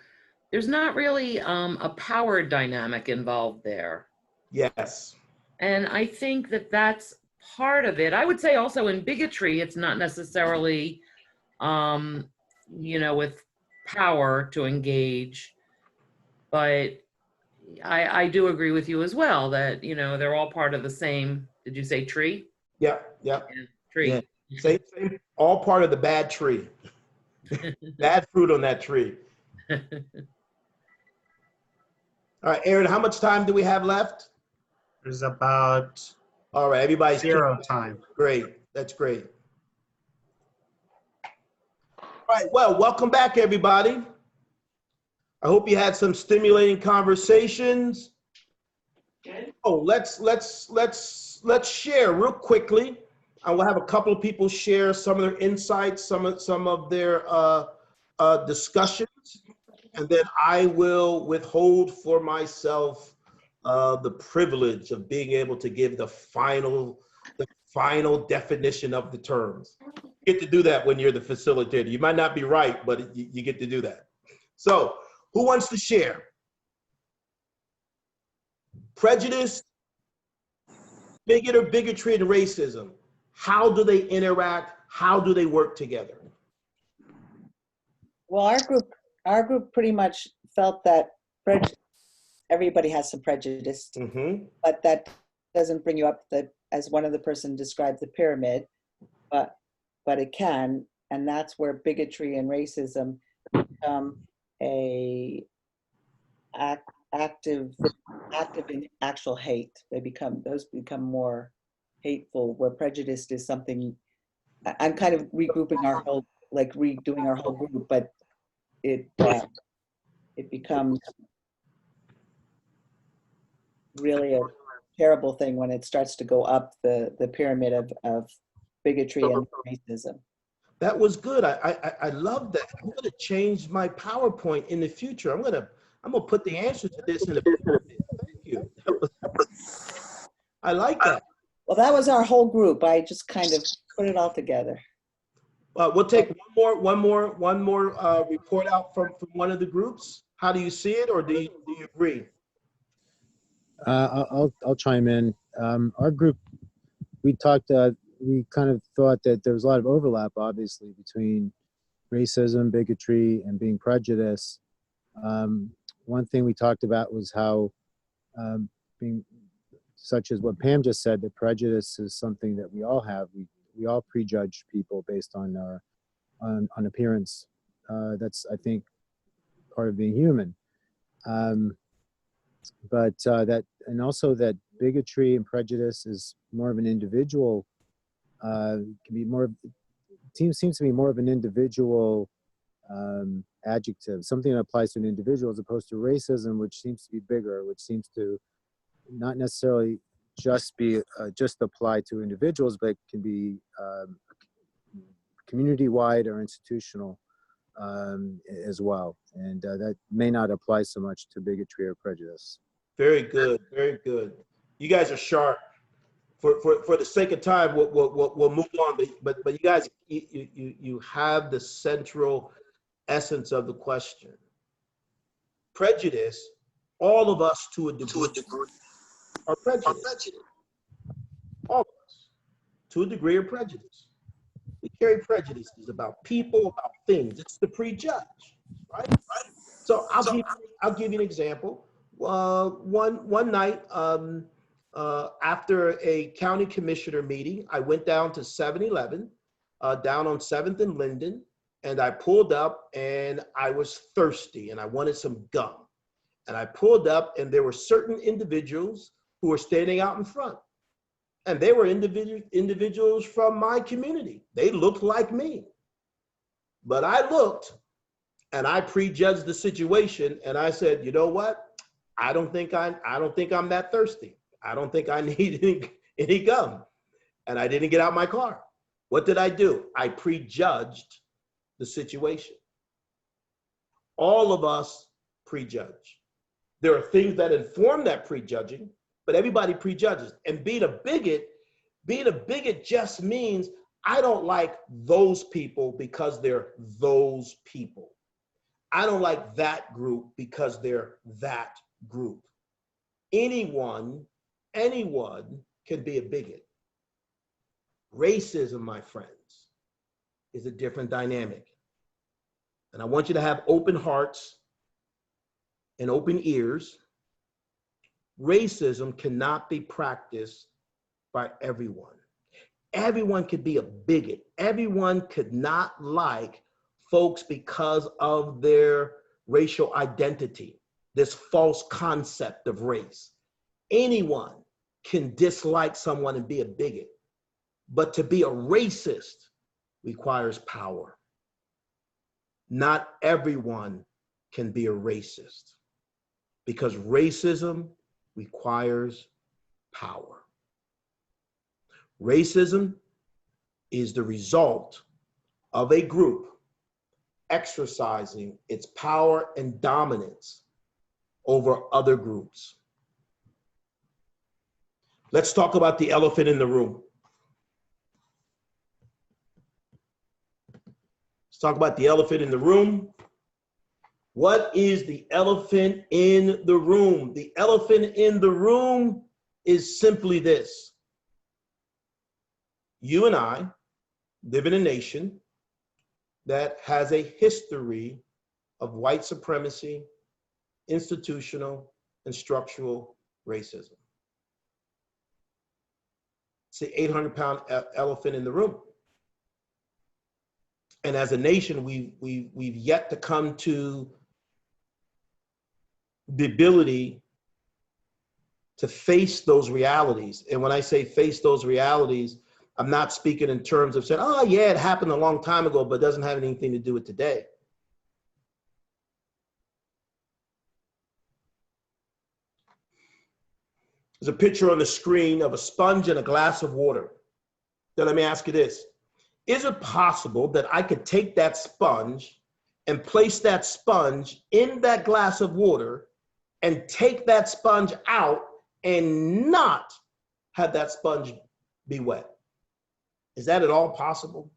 there's not really a power dynamic involved there? Yes. And I think that that's part of it. I would say also in bigotry, it's not necessarily, with power to engage, but I do agree with you as well that, they're all part of the same, did you say tree? Yeah. Tree. Yeah. Same, all part of the bad tree. Bad fruit on that tree. All right, Aaron, how much time do we have left? There's about all right, everybody's 0 time. Great, that's great. All right, well, welcome back, everybody. I hope you had some stimulating conversations. Oh, let's share real quickly. I will have a couple of people share some of their insights, some of their discussions, and then I will withhold for myself the privilege of being able to give the final definition of the terms. You get to do that when you're the facilitator. You might not be right, but you get to do that. So, who wants to share? Prejudice, bigotry, and racism. How do they interact? How do they work together? Well, our group pretty much felt that everybody has some prejudice, but that doesn't bring you up as one of the person described the pyramid. But but it can, and that's where bigotry and racism become a active in actual hate. Those become more hateful, where prejudice is something. I'm kind of regrouping our whole, like redoing our whole group, but it becomes really a terrible thing when it starts to go up the pyramid of bigotry and racism. That was good. I love that. I'm going to change my PowerPoint in the future. I'm going to put the answer to this in a pyramid. Thank you. I like that. Well, that was our whole group. I just kind of put it all together. We'll take one more report out from one of the groups. How do you see it, or do you agree? I'll chime in. Our group, we talked. We kind of thought that there was a lot of overlap, obviously, between racism, bigotry, and being prejudiced. One thing we talked about was how being, such as what Pam just said, that prejudice is something that we all have. We all prejudge people based on our on appearance. That's, I think, part of being human. But that, and also that bigotry and prejudice is more of an individual. Can be more. Seems to be more of an individual adjective, something that applies to an individual, as opposed to racism, which seems to be bigger, which seems to not necessarily just be just apply to individuals, but can be community-wide or institutional as well. And that may not apply so much to bigotry or prejudice. Very good, very good. You guys are sharp. For the sake of time, we'll move on. But you guys, you have the central essence of the question. Prejudice, all of us to a degree are prejudiced. All of us, to a degree, are prejudiced. We carry prejudices about people, about things. It's the prejudge, right? So I'll give you an example. One night, after a county commissioner meeting, I went down to 7-Eleven, down on 7th and Linden, and I pulled up and I was thirsty and I wanted some gum. And I pulled up and there were certain individuals who were standing out in front. And they were individuals from my community. They looked like me. But I looked and I prejudged the situation and I said, you know what? I don't think I'm that thirsty. I don't think I need any gum. And I didn't get out my car. What did I do? I prejudged the situation. All of us prejudge. There are things that inform that prejudging, but everybody prejudges. And being a bigot just means I don't like those people because they're those people. I don't like that group because they're that group. Anyone can be a bigot. Racism, my friends, is a different dynamic. And I want you to have open hearts and open ears. Racism cannot be practiced by everyone. Everyone could be a bigot. Everyone could not like folks because of their racial identity, this false concept of race. Anyone can dislike someone and be a bigot, but to be a racist requires power. Not everyone can be a racist because racism requires power. Racism is the result of a group exercising its power and dominance over other groups. Let's talk about the elephant in the room. Let's talk about the elephant in the room. What is the elephant in the room? The elephant in the room is simply this. You and I live in a nation that has a history of white supremacy, institutional and structural racism. It's the 800-pound elephant in the room. And as a nation, we've yet to come to the ability to face those realities. And when I say face those realities, I'm not speaking in terms of saying, oh yeah, it happened a long time ago, but doesn't have anything to do with today. There's a picture on the screen of a sponge and a glass of water. Now let me ask you this. Is it possible that I could take that sponge and place that sponge in that glass of water and take that sponge out and not have that sponge be wet? Is that at all possible?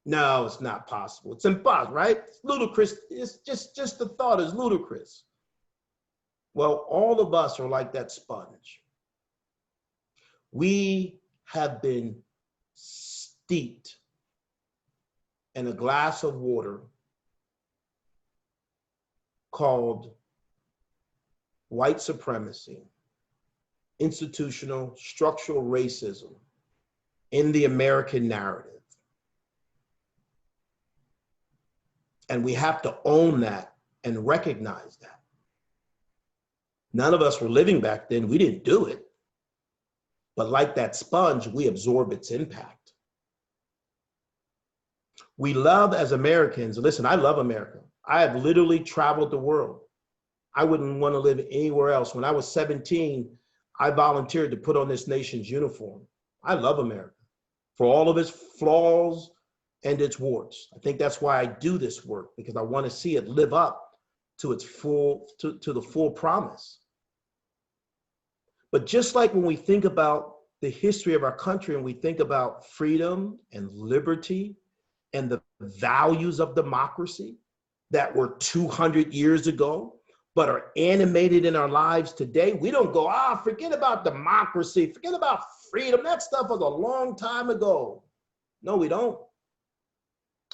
No, it's not possible. It's impossible, right? It's ludicrous. It's just the thought is ludicrous. Well, all of us are like that sponge. We have been steeped in a glass of water called white supremacy, institutional structural racism in the American narrative. And we have to own that and recognize that. None of us were living back then. We didn't do it. But like that sponge, we absorb its impact. We love as Americans, listen, I love America. I have literally traveled the world. I wouldn't want to live anywhere else. When I was 17, I volunteered to put on this nation's uniform. I love America for all of its flaws and its warts. I think that's why I do this work, because I want to see it live up to its full, to the full promise. But just like when we think about the history of our country and we think about freedom and liberty and the values of democracy that were 200 years ago, but are animated in our lives today, we don't go, forget about democracy, forget about freedom. That stuff was a long time ago. No, we don't.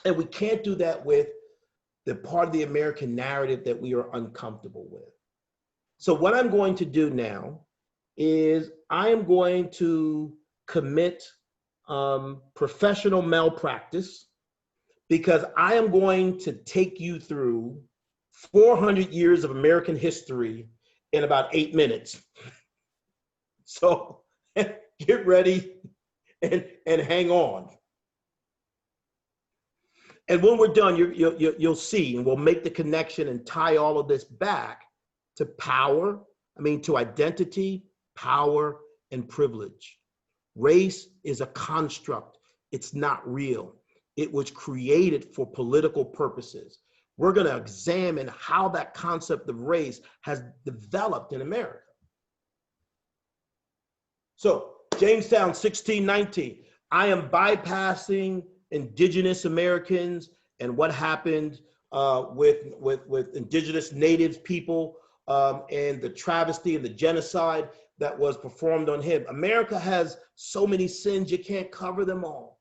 And we can't do that with the part of the American narrative that we are uncomfortable with. So what I'm going to do now is I am going to commit professional malpractice, because I am going to take you through 400 years of American history in about 8 minutes. So get ready and hang on. And when we're done, you'll see, and we'll make the connection and tie all of this back to power, to identity, power, and privilege. Race is a construct. It's not real. It was created for political purposes. We're going to examine how that concept of race has developed in America. So, Jamestown, 1619. I am bypassing indigenous Americans and what happened with indigenous native people and the travesty and the genocide that was performed on him. America has so many sins, you can't cover them all.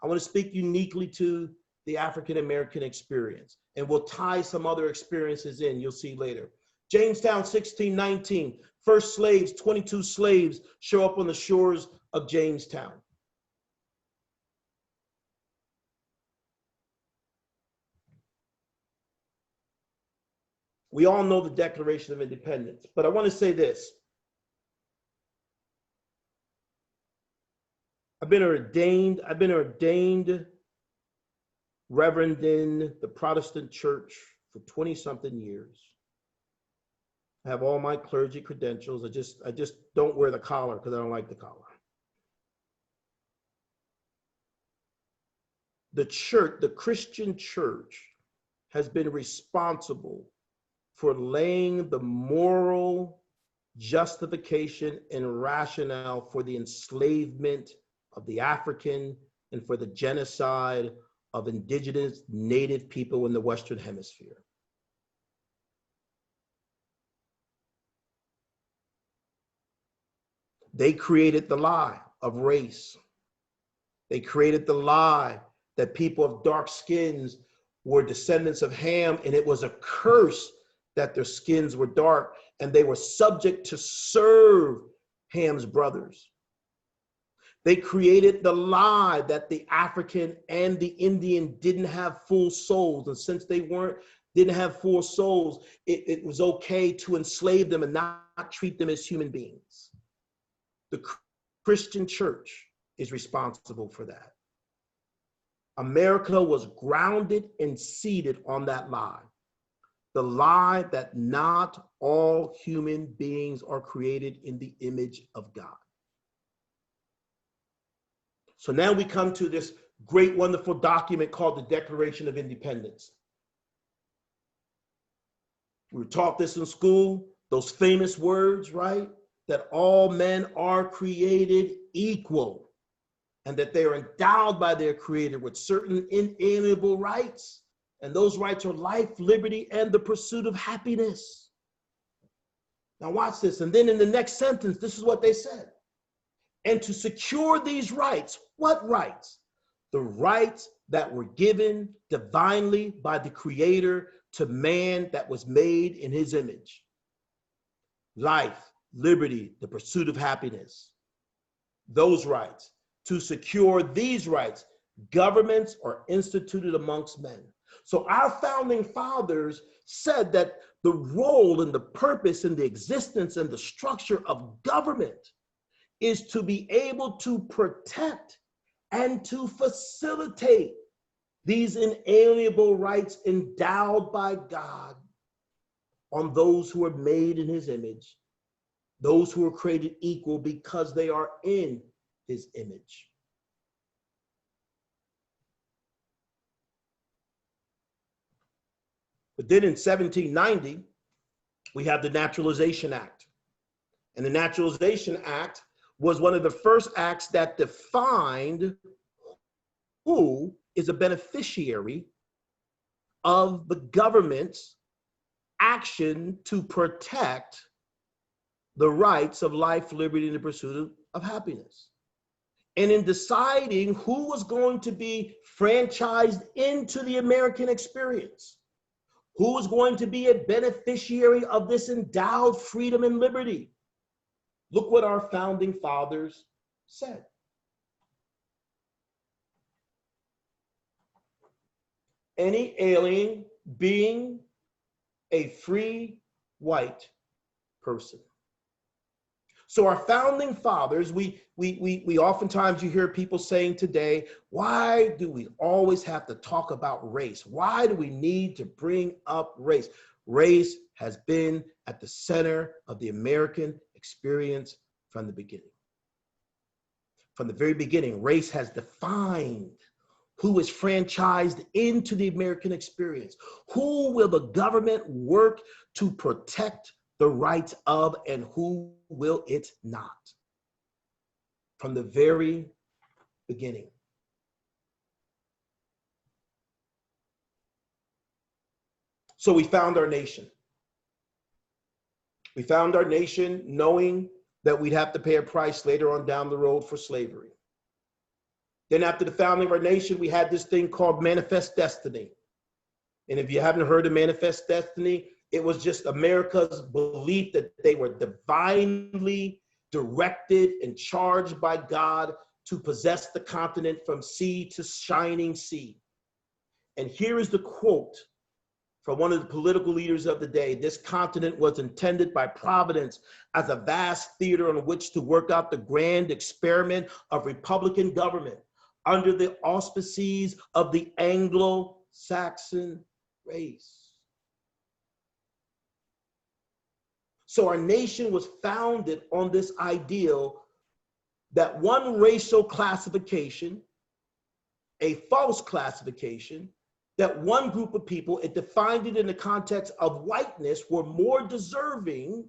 I want to speak uniquely to the African American experience, and we'll tie some other experiences in, you'll see later. Jamestown, 1619, first slaves, 22 slaves show up on the shores of Jamestown. We all know the Declaration of Independence, but I want to say this. I've been ordained reverend in the Protestant church for 20-something years. I have all my clergy credentials. I just don't wear the collar because I don't like the collar. The church, the Christian church, has been responsible for laying the moral justification and rationale for the enslavement of the African and for the genocide of indigenous native people in the Western Hemisphere. They created the lie of race. They created the lie that people of dark skins were descendants of Ham, and it was a curse that their skins were dark and they were subject to serve Ham's brothers. They created the lie that the African and the Indian didn't have full souls. And since they didn't have full souls, it was okay to enslave them and not treat them as human beings. The Christian church is responsible for that. America was grounded and seated on that lie. The lie that not all human beings are created in the image of God. So now we come to this great, wonderful document called the Declaration of Independence. We were taught this in school, those famous words, right? That all men are created equal and that they are endowed by their Creator with certain inalienable rights. And those rights are life, liberty, and the pursuit of happiness. Now watch this. And then in the next sentence, this is what they said. And to secure these rights, what rights? The rights that were given divinely by the Creator to man that was made in his image. Life, liberty, the pursuit of happiness. Those rights. To secure these rights, governments are instituted amongst men. So our founding fathers said that the role and the purpose and the existence and the structure of government is to be able to protect and to facilitate these inalienable rights endowed by God on those who are made in his image, those who are created equal because they are in his image. But then in 1790, we have the Naturalization Act. And the Naturalization Act was one of the first acts that defined who is a beneficiary of the government's action to protect the rights of life, liberty, and the pursuit of happiness. And in deciding who was going to be franchised into the American experience, who was going to be a beneficiary of this endowed freedom and liberty, look what our founding fathers said. Any alien being a free white person. So our founding fathers, we oftentimes you hear people saying today, why do we always have to talk about race? Why do we need to bring up race? Race has been at the center of the American experience from the beginning. From the very beginning, race has defined who is franchised into the American experience. Who will the government work to protect the rights of, and who will it not? From the very beginning. So we found our nation. We found our nation knowing that we'd have to pay a price later on down the road for slavery. Then after the founding of our nation, we had this thing called Manifest Destiny. And if you haven't heard of Manifest Destiny, it was just America's belief that they were divinely directed and charged by God to possess the continent from sea to shining sea. And here is the quote from one of the political leaders of the day. This continent was intended by Providence as a vast theater on which to work out the grand experiment of Republican government under the auspices of the Anglo-Saxon race. So our nation was founded on this ideal that one racial classification, a false classification, that one group of people, it defined it in the context of whiteness, were more deserving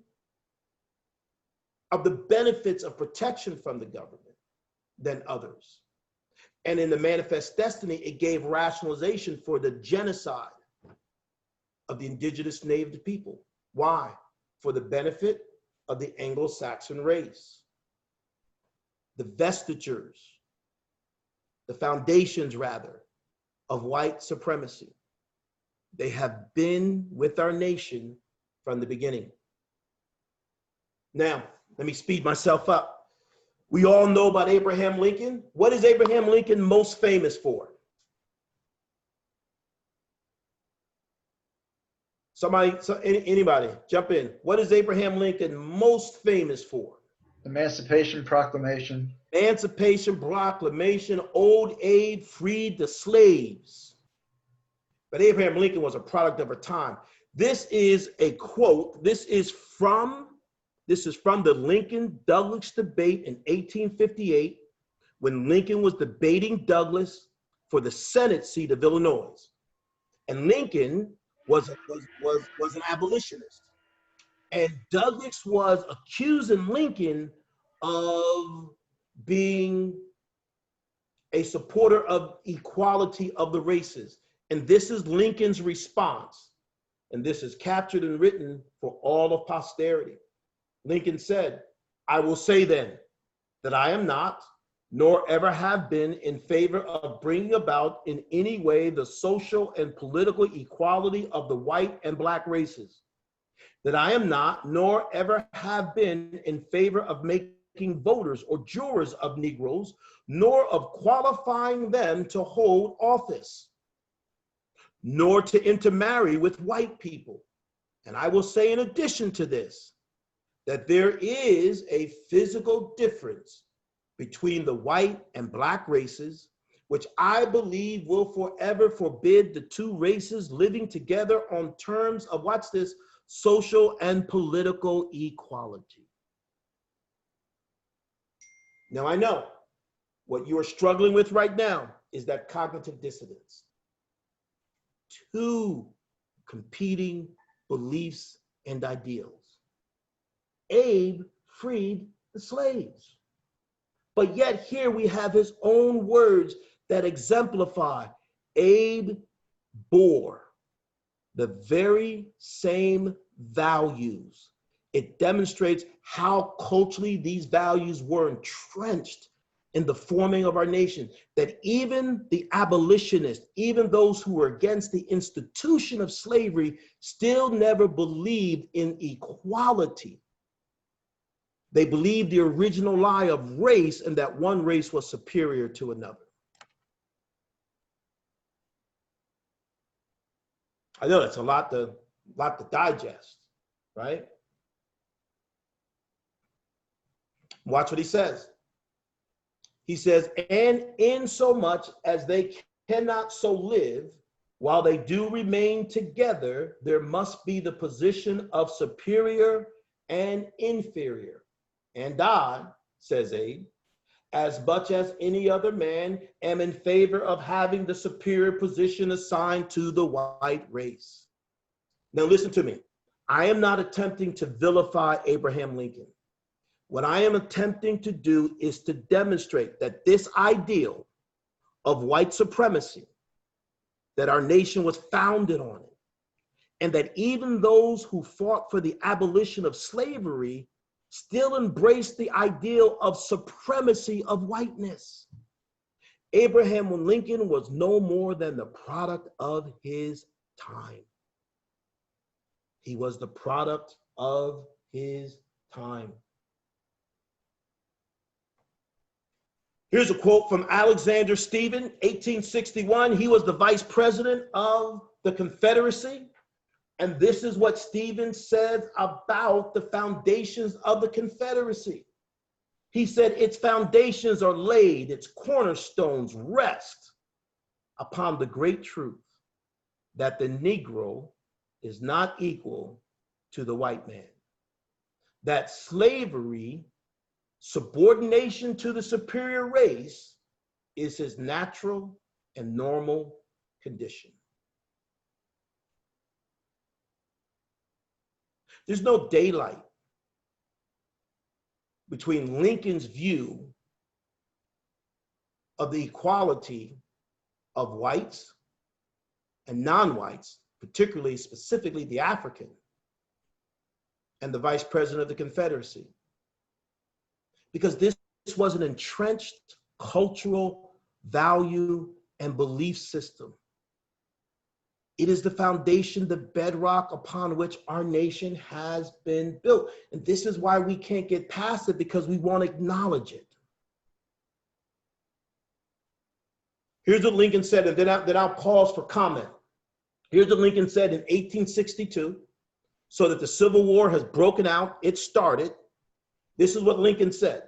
of the benefits of protection from the government than others. And in the Manifest Destiny, it gave rationalization for the genocide of the indigenous native people. Why? For the benefit of the Anglo-Saxon race. The vestiges, the foundations rather, of white supremacy. They have been with our nation from the beginning. Now, let me speed myself up. We all know about Abraham Lincoln. What is Abraham Lincoln most famous for? Somebody, anybody, jump in. What is Abraham Lincoln most famous for? Emancipation Proclamation. Emancipation Proclamation. Old Abe freed the slaves. But Abraham Lincoln was a product of her time. This is a quote. This is from the Lincoln-Douglas debate in 1858, when Lincoln was debating Douglas for the Senate seat of Illinois. And Lincoln was an abolitionist. And Douglas was accusing Lincoln of being a supporter of equality of the races. And this is Lincoln's response. And this is captured and written for all of posterity. Lincoln said, "I will say then that I am not, nor ever have been, in favor of bringing about in any way the social and political equality of the white and black races. That I am not, nor ever have been, in favor of making voters or jurors of Negroes, nor of qualifying them to hold office, nor to intermarry with white people. And I will say in addition to this, that there is a physical difference between the white and black races, which I believe will forever forbid the two races living together on terms of, watch this, social and political equality." Now I know what you are struggling with right now is that cognitive dissonance. Two competing beliefs and ideals. Abe freed the slaves. But yet here we have his own words that exemplify Abe bore the very same values. It demonstrates how culturally these values were entrenched in the forming of our nation, that even the abolitionists, even those who were against the institution of slavery, still never believed in equality. They believed the original lie of race and that one race was superior to another. I know that's a lot to digest, right? Watch what he says. He says, "And in so much as they cannot so live, while they do remain together, there must be the position of superior and inferior. And I," says Abe, "as much as any other man, am in favor of having the superior position assigned to the white race." Now listen to me. I am not attempting to vilify Abraham Lincoln. What I am attempting to do is to demonstrate that this ideal of white supremacy, that our nation was founded on it, and that even those who fought for the abolition of slavery still embraced the ideal of supremacy of whiteness. Abraham Lincoln was no more than the product of his time. He was the product of his time. Here's a quote from Alexander Stephens, 1861. He was the vice president of the Confederacy. And this is what Stephens says about the foundations of the Confederacy. He said, "Its foundations are laid, its cornerstones rest upon the great truth that the Negro is not equal to the white man, that slavery, subordination to the superior race, is his natural and normal condition." There's no daylight between Lincoln's view of the equality of whites and non-whites, particularly, specifically the African, and the vice president of the Confederacy. Because this was an entrenched cultural value and belief system. It is the foundation, the bedrock upon which our nation has been built. And this is why we can't get past it, because we won't acknowledge it. Here's what Lincoln said, and then I'll pause for comment. Here's what Lincoln said in 1862. So that the Civil War has broken out, it started. This is what Lincoln said.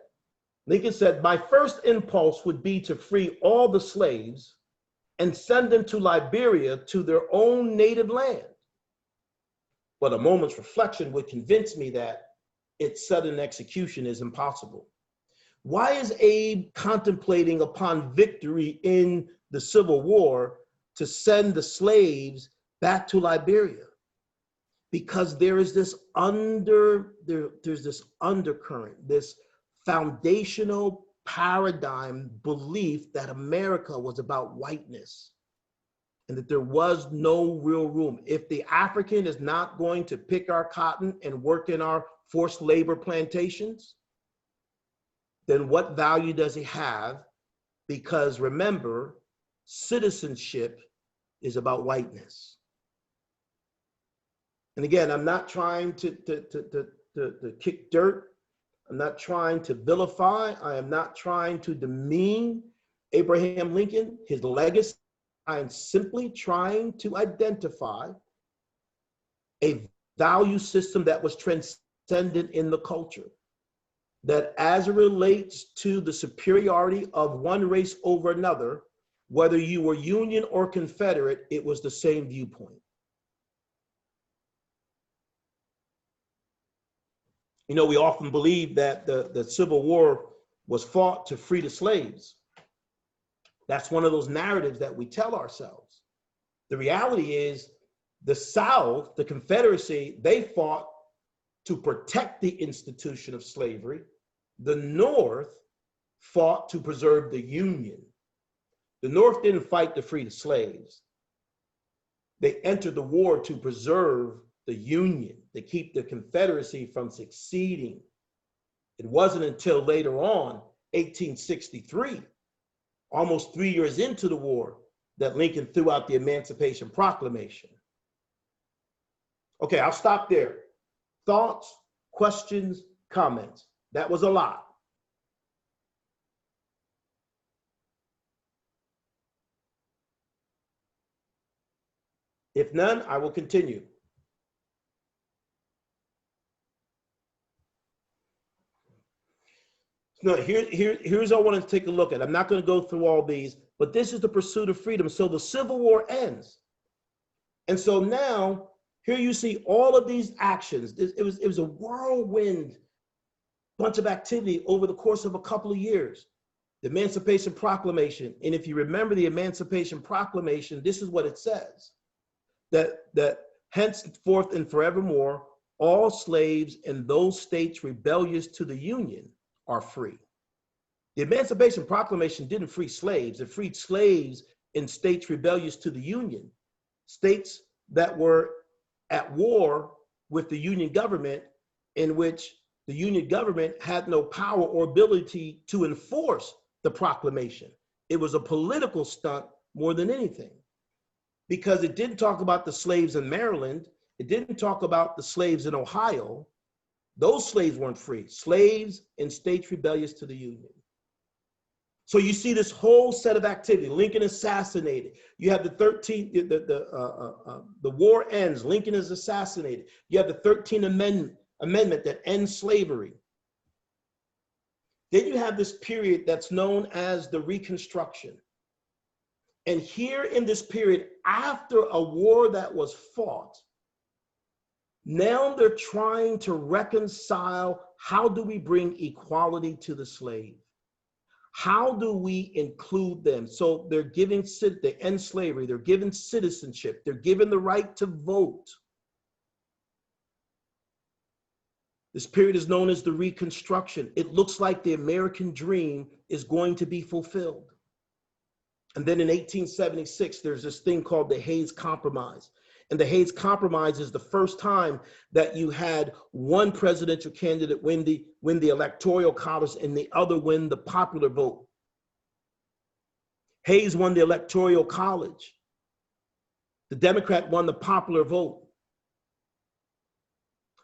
Lincoln said, my first impulse would be to free all the slaves and send them to Liberia to their own native land. But a moment's reflection would convince me that its sudden execution is impossible. Why is Abe contemplating upon victory in the Civil War to send the slaves back to Liberia? Because there is this there's this undercurrent, this foundational paradigm belief that America was about whiteness and that there was no real room. If the African is not going to pick our cotton and work in our forced labor plantations, then what value does he have? Because remember, citizenship is about whiteness. And again, I'm not trying to kick dirt. I'm not trying to vilify. I am not trying to demean Abraham Lincoln, his legacy. I am simply trying to identify a value system that was transcendent in the culture, that as it relates to the superiority of one race over another, whether you were Union or Confederate, it was the same viewpoint. You know, we often believe that the Civil War was fought to free the slaves. That's one of those narratives that we tell ourselves. The reality is the South, the Confederacy, they fought to protect the institution of slavery. The North fought to preserve the Union. The North didn't fight to free the slaves. They entered the war to preserve the Union, to keep the Confederacy from succeeding. It wasn't until later on, 1863, almost 3 years into the war, that Lincoln threw out the Emancipation Proclamation. Okay, I'll stop there. Thoughts, questions, comments? That was a lot. If none, I will continue. No, here's what I want to take a look at. I'm not going to go through all these, but this is the pursuit of freedom. So the Civil War ends. And so now, here you see all of these actions. It was a whirlwind bunch of activity over the course of a couple of years. The Emancipation Proclamation. And if you remember the Emancipation Proclamation, this is what it says. That henceforth and forevermore, all slaves in those states rebellious to the Union are free. The Emancipation Proclamation didn't free slaves. It freed slaves in states rebellious to the Union, states that were at war with the Union government, in which the Union government had no power or ability to enforce the proclamation. It was a political stunt more than anything, because it didn't talk about the slaves in Maryland. It didn't talk about the slaves in Ohio. Those slaves weren't free. Slaves in states rebellious to the Union. So you see this whole set of activity. Lincoln assassinated. You have the 13th, the war ends. Lincoln is assassinated. You have the 13th Amendment that ends slavery. Then you have this period that's known as the Reconstruction. And here in this period, after a war that was fought, now they're trying to reconcile, how do we bring equality to the slave? How do we include them? So they're giving, they end slavery, they're given citizenship, they're given the right to vote. This period is known as the Reconstruction. It looks like the American dream is going to be fulfilled. And then in 1876, there's this thing called the Hayes Compromise. And the Hayes Compromise is the first time that you had one presidential candidate win the electoral college and the other win the popular vote. Hayes won the electoral college. The Democrat won the popular vote.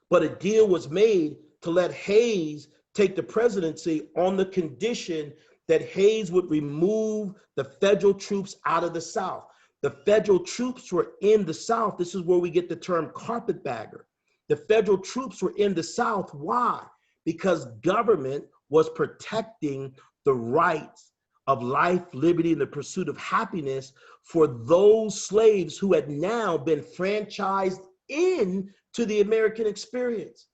But a deal was made to let Hayes take the presidency on the condition that Hayes would remove the federal troops out of the South. The federal troops were in the South. This is where we get the term carpetbagger. The federal troops were in the South. Why? Because government was protecting the rights of life, liberty, and the pursuit of happiness for those slaves who had now been franchised into the American experience,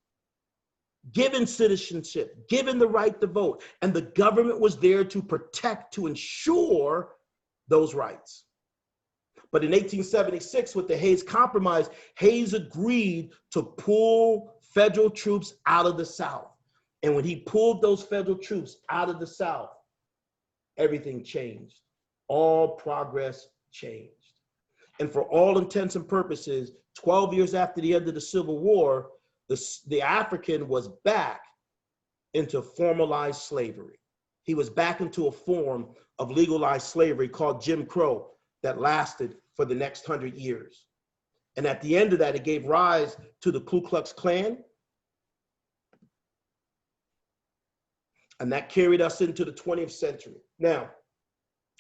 given citizenship, given the right to vote, and the government was there to protect, to ensure those rights. But in 1876, with the Hayes Compromise, Hayes agreed to pull federal troops out of the South. And when he pulled those federal troops out of the South, everything changed. All progress changed. And for all intents and purposes, 12 years after the end of the Civil War, the African was back into formalized slavery. He was back into a form of legalized slavery called Jim Crow that lasted for the next 100 years. And at the end of that, it gave rise to the Ku Klux Klan. And that carried us into the 20th century. Now,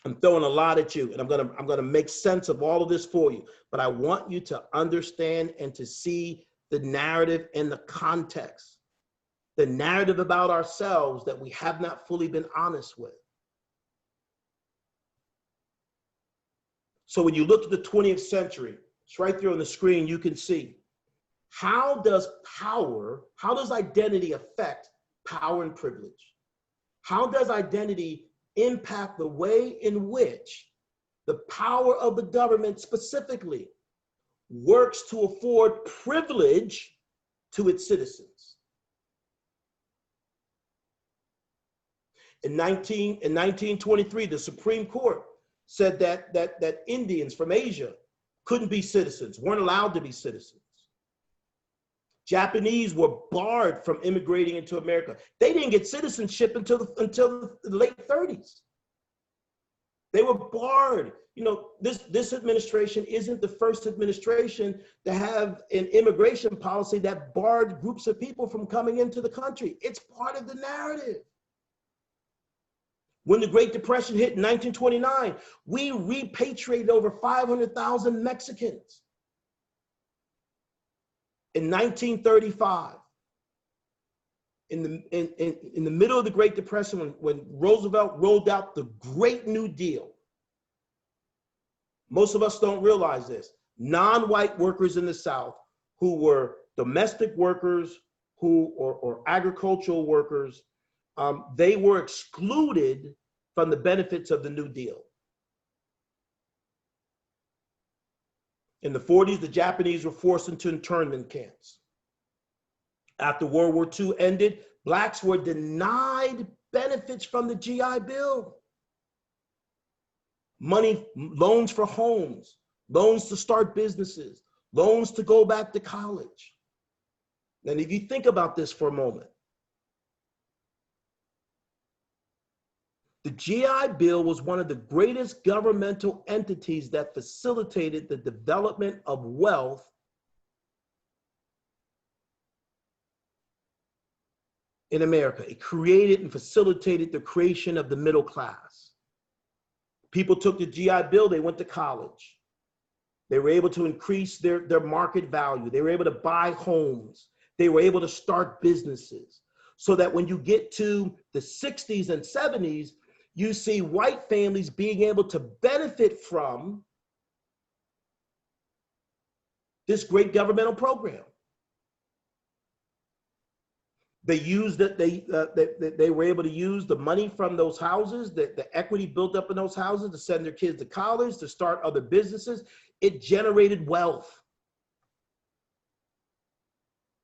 I'm throwing a lot at you, and I'm gonna make sense of all of this for you, but I want you to understand and to see the narrative and the context, the narrative about ourselves that we have not fully been honest with. So when you look at the 20th century, it's right there on the screen, you can see, how does identity affect power and privilege? How does identity impact the way in which the power of the government specifically works to afford privilege to its citizens? In 1923, the Supreme Court said that Indians from Asia couldn't be citizens, weren't allowed to be citizens. Japanese were barred from immigrating into America. They didn't get citizenship until the late 30s. They were barred. You know, this administration isn't the first administration to have an immigration policy that barred groups of people from coming into the country. It's part of the narrative. When the Great Depression hit in 1929, we repatriated over 500,000 Mexicans. In 1935, in the middle of the Great Depression, when Roosevelt rolled out the Great New Deal, most of us don't realize this, non-white workers in the South who were domestic workers or agricultural workers, they were excluded from the benefits of the New Deal. In the 40s, the Japanese were forced into internment camps. After World War II ended, Blacks were denied benefits from the GI Bill. Money, loans for homes, loans to start businesses, loans to go back to college. And if you think about this for a moment, the GI Bill was one of the greatest governmental entities that facilitated the development of wealth in America. It created and facilitated the creation of the middle class. People took the GI Bill, they went to college. They were able to increase their market value. They were able to buy homes. They were able to start businesses. So that when you get to the 60s and 70s, you see white families being able to benefit from this great governmental program. They used it, they were able to use the money from those houses, the equity built up in those houses to send their kids to college, to start other businesses. It generated wealth.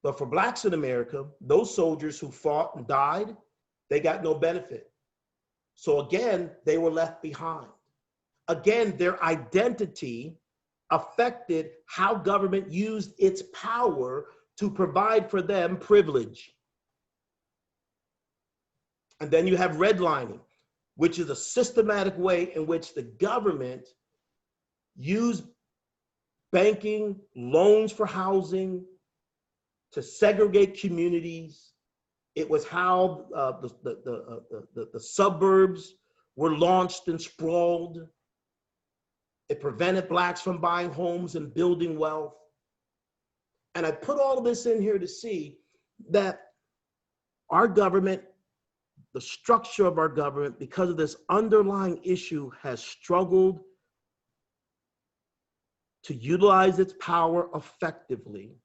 But for Blacks in America, those soldiers who fought and died, they got no benefit. So again, they were left behind. Again, their identity affected how government used its power to provide for them privilege. And then you have redlining, which is a systematic way in which the government used banking, loans for housing, to segregate communities, It was how the suburbs were launched and sprawled. It prevented Blacks from buying homes and building wealth. And I put all of this in here to see that our government, the structure of our government, because of this underlying issue, has struggled to utilize its power effectively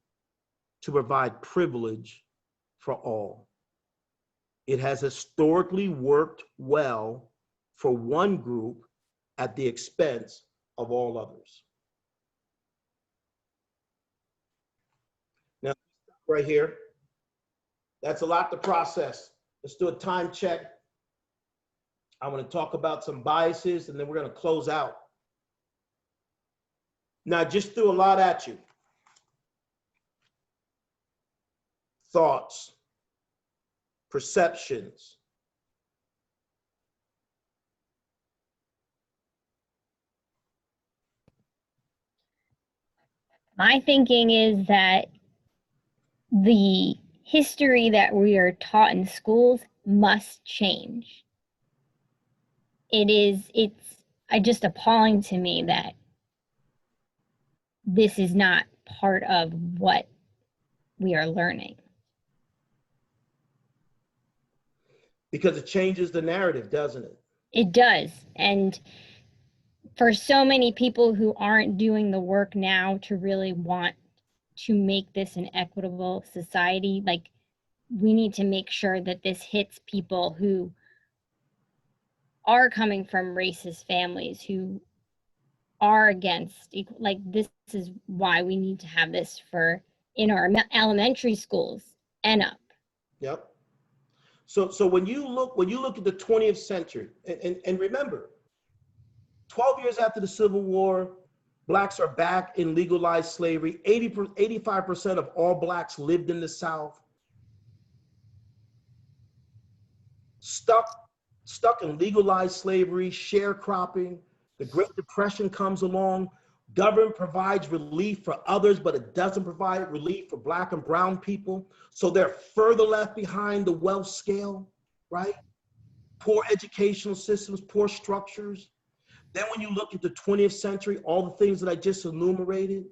to provide privilege for all. It has historically worked well for one group at the expense of all others. Now, right here, that's a lot to process. Let's do a time check. I want to talk about some biases, and then we're going to close out. Now, I just threw a lot at you. Thoughts, perceptions. My thinking is that the history that we are taught in schools must change. It's just appalling to me that this is not part of what we are learning. Because it changes the narrative, doesn't it? It does. And for so many people who aren't doing the work now to really want to make this an equitable society, like, we need to make sure that this hits people who are coming from racist families, who are against, like, this is why we need to have this in our elementary schools and up. Yep. So when you look at the 20th century, and remember, 12 years after the Civil War, Blacks are back in legalized slavery. 85% of all Blacks lived in the South. Stuck in legalized slavery, sharecropping. The Great Depression comes along. Government provides relief for others, but it doesn't provide relief for Black and brown people. So they're further left behind the wealth scale, right? Poor educational systems, poor structures. Then when you look at the 20th century, all the things that I just enumerated,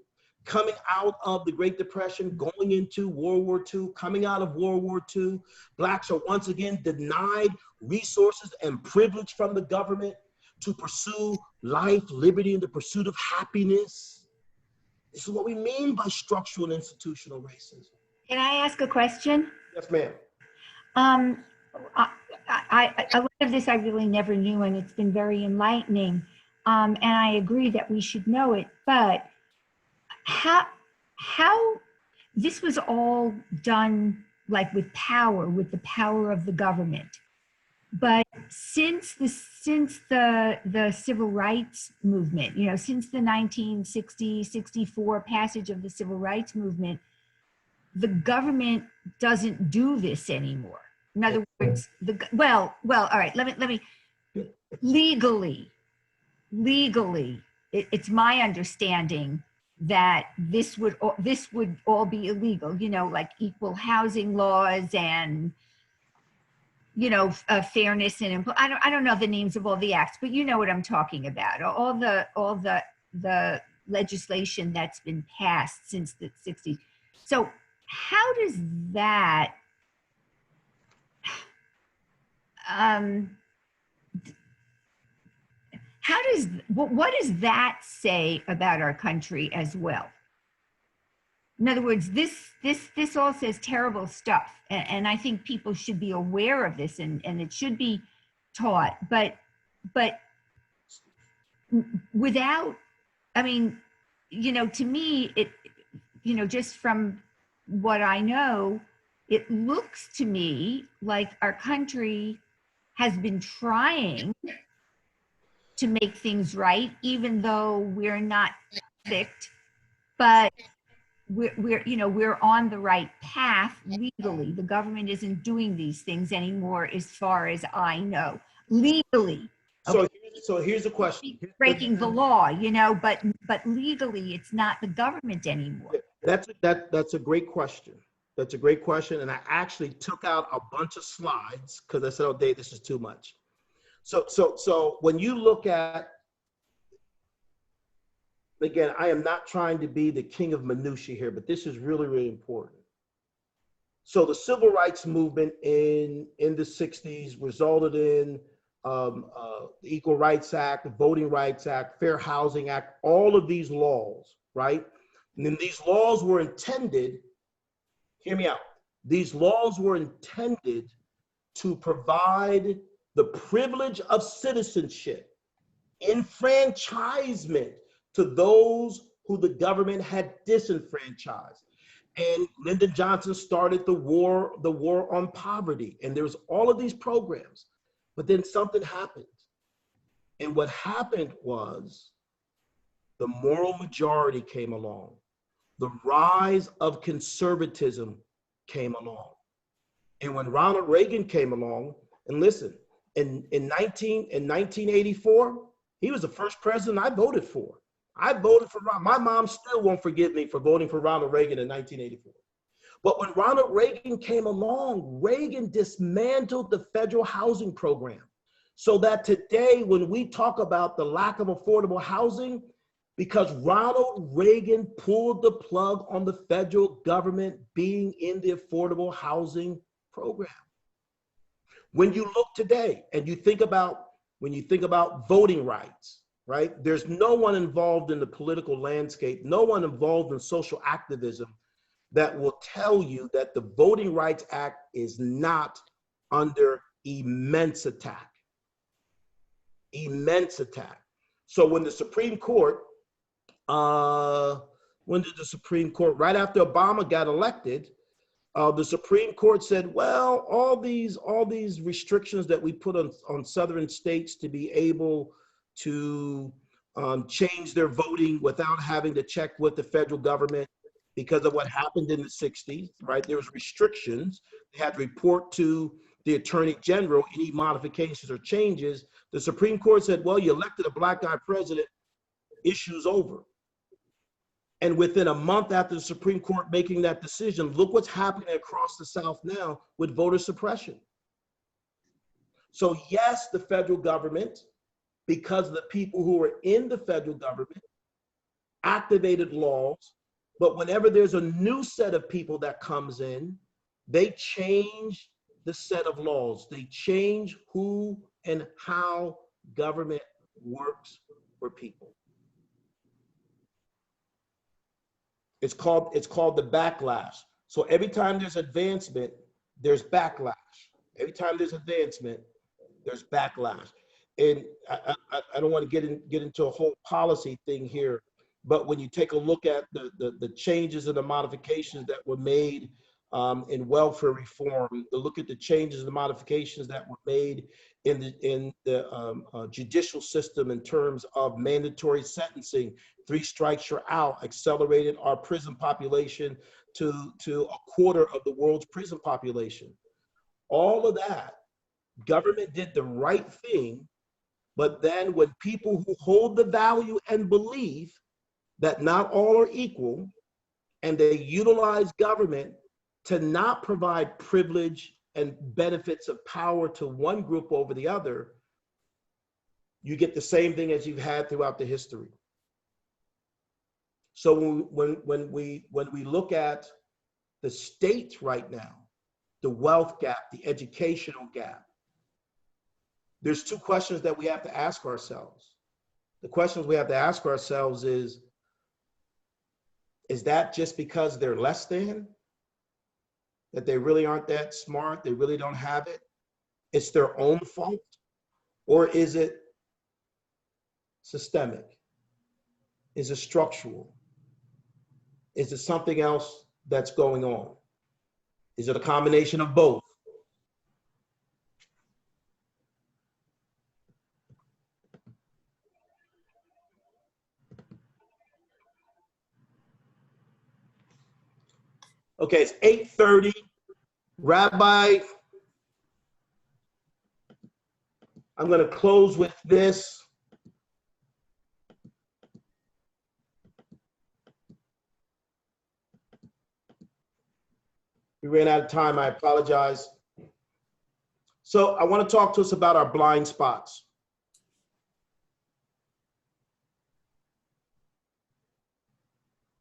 coming out of the Great Depression, going into World War II, coming out of World War II, Blacks are once again denied resources and privilege from the government to pursue life, liberty, and the pursuit of happiness. This is what we mean by structural and institutional racism. Can I ask a question? Yes, ma'am. A lot of this I really never knew, and it's been very enlightening. And I agree that we should know it, but how this was all done, like, with the power of the government. But since the civil rights movement, since the 1960-64 passage of the civil rights movement, the government doesn't do this anymore. In other words, all right, let me legally, it's my understanding that this would all be illegal, like equal housing laws and fairness and I don't know the names of all the acts, but you know what I'm talking about. All the legislation that's been passed since the 60s. So how does that what does that say about our country as well? In other words, this all says terrible stuff, and I think people should be aware of this, and it should be taught. But without, I mean, to me, it, just from what I know, it looks to me like our country has been trying to make things right, even though we're not perfect, but we're on the right path legally. The government isn't doing these things anymore, as far as I know, legally. So here's the question. Breaking the law, but legally, it's not the government anymore. That's a great question. That's a great question. And I actually took out a bunch of slides because I said, oh, Dave, this is too much. So when you look at, again, I am not trying to be the king of minutiae here, but this is really, really important. So the civil rights movement in the 60s resulted in the Equal Rights Act, the Voting Rights Act, Fair Housing Act, all of these laws, right? And then these laws were intended, hear me out, these laws were intended to provide the privilege of citizenship, enfranchisement to those who the government had disenfranchised. And Lyndon Johnson started the war on poverty. And there's all of these programs, but then something happened. And what happened was the moral majority came along. The rise of conservatism came along. And when Ronald Reagan came along, and listen, in 1984, he was the first president I voted for. I voted for Ronald. My mom still won't forgive me for voting for Ronald Reagan in 1984. But when Ronald Reagan came along, Reagan dismantled the federal housing program. So that today, when we talk about the lack of affordable housing, because Ronald Reagan pulled the plug on the federal government being in the affordable housing program. When you look today and you think about, when you think about voting rights, right? There's no one involved in the political landscape, no one involved in social activism that will tell you that the Voting Rights Act is not under immense attack. Immense attack. So when the Supreme Court, when did the Supreme Court, right after Obama got elected, the Supreme Court said, well, all these restrictions that we put on southern states to be able to change their voting without having to check with the federal government because of what happened in the 60s, right? There was restrictions. They had to report to the Attorney General any modifications or changes. The Supreme Court said, well, you elected a black guy president, issue's over. And within a month after the Supreme Court making that decision, look what's happening across the South now with voter suppression. So yes, the federal government, because the people who are in the federal government activated laws, but whenever there's a new set of people that comes in, they change the set of laws. They change who and how government works for people. It's called the backlash. So every time there's advancement, there's backlash. Every time there's advancement, there's backlash. And I don't want to get into a whole policy thing here, but when you take a look at the changes and the modifications that were made in welfare reform, to look at the changes and the modifications that were made in the judicial system in terms of mandatory sentencing, 3 strikes you're out, accelerated our prison population to a quarter of the world's prison population. All of that, government did the right thing, but then when people who hold the value and believe that not all are equal, and they utilize government to not provide privilege and benefits of power to one group over the other, you get the same thing as you've had throughout the history. So when we look at the state right now, the wealth gap, the educational gap, there's 2 questions that we have to ask ourselves. The questions we have to ask ourselves is that just because they're less than? That they really aren't that smart, they really don't have it? It's their own fault? Or is it systemic? Is it structural? Is it something else that's going on? Is it a combination of both? Okay, it's 8:30. Rabbi, I'm going to close with this. We ran out of time. I apologize. So I want to talk to us about our blind spots.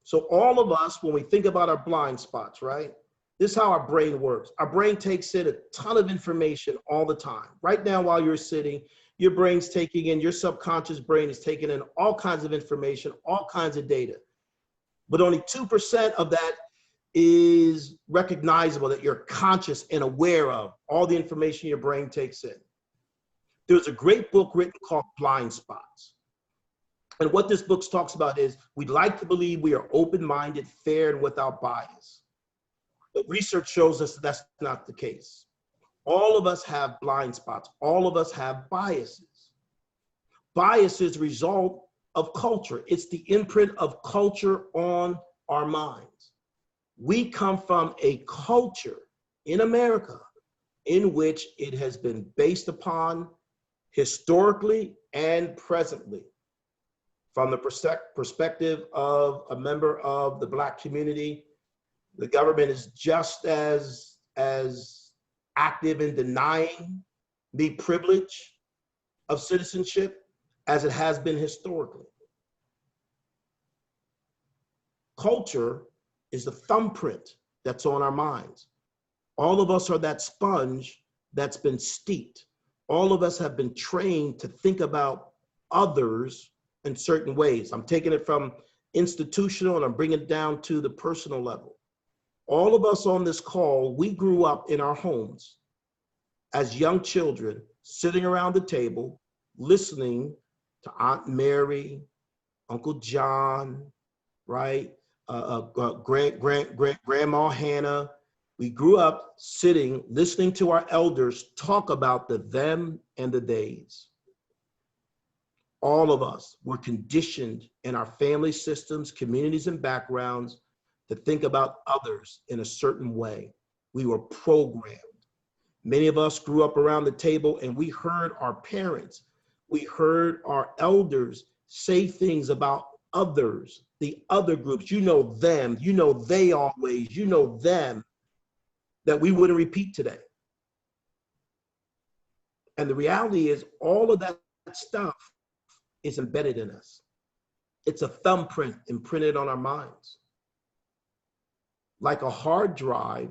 So all of us, when we think about our blind spots, right? This is how our brain works. Our brain takes in a ton of information all the time. Right now, while you're sitting, your brain's taking in, your subconscious brain is taking in all kinds of information, all kinds of data. But only 2% of that is recognizable, that you're conscious and aware of all the information your brain takes in. There's a great book written called Blind Spots. And what this book talks about is we'd like to believe we are open-minded, fair, and without bias. But research shows us that that's not the case. All of us have blind spots. All of us have biases. Biases result of culture. It's the imprint of culture on our minds. We come from a culture in America in which it has been based upon historically and presently. From the perspective of a member of the Black community, the government is just as active in denying the privilege of citizenship as it has been historically. Culture is the thumbprint that's on our minds. All of us are that sponge that's been steeped. All of us have been trained to think about others in certain ways. I'm taking it from institutional and I'm bringing it down to the personal level. All of us on this call, we grew up in our homes as young children, sitting around the table, listening to Aunt Mary, Uncle John, right? Grandma Hannah. We grew up sitting, listening to our elders talk about the them and the days. All of us were conditioned in our family systems, communities, and backgrounds to think about others in a certain way. We were programmed. Many of us grew up around the table and we heard our parents, we heard our elders say things about others, the other groups. You know them, you know they always, you know them, that we wouldn't repeat today. And the reality is all of that stuff is embedded in us. It's a thumbprint imprinted on our minds. Like a hard drive,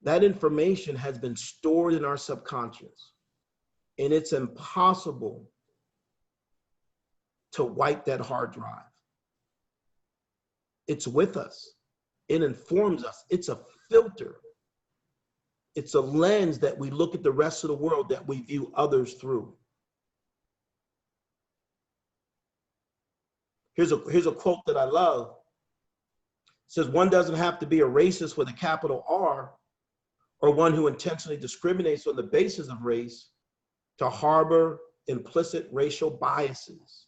that information has been stored in our subconscious, and it's impossible to wipe that hard drive. It's with us. It informs us. It's a filter. It's a lens that we look at the rest of the world, that we view others through. Here's a quote that I love. It says, one doesn't have to be a racist with a capital R or one who intentionally discriminates on the basis of race to harbor implicit racial biases.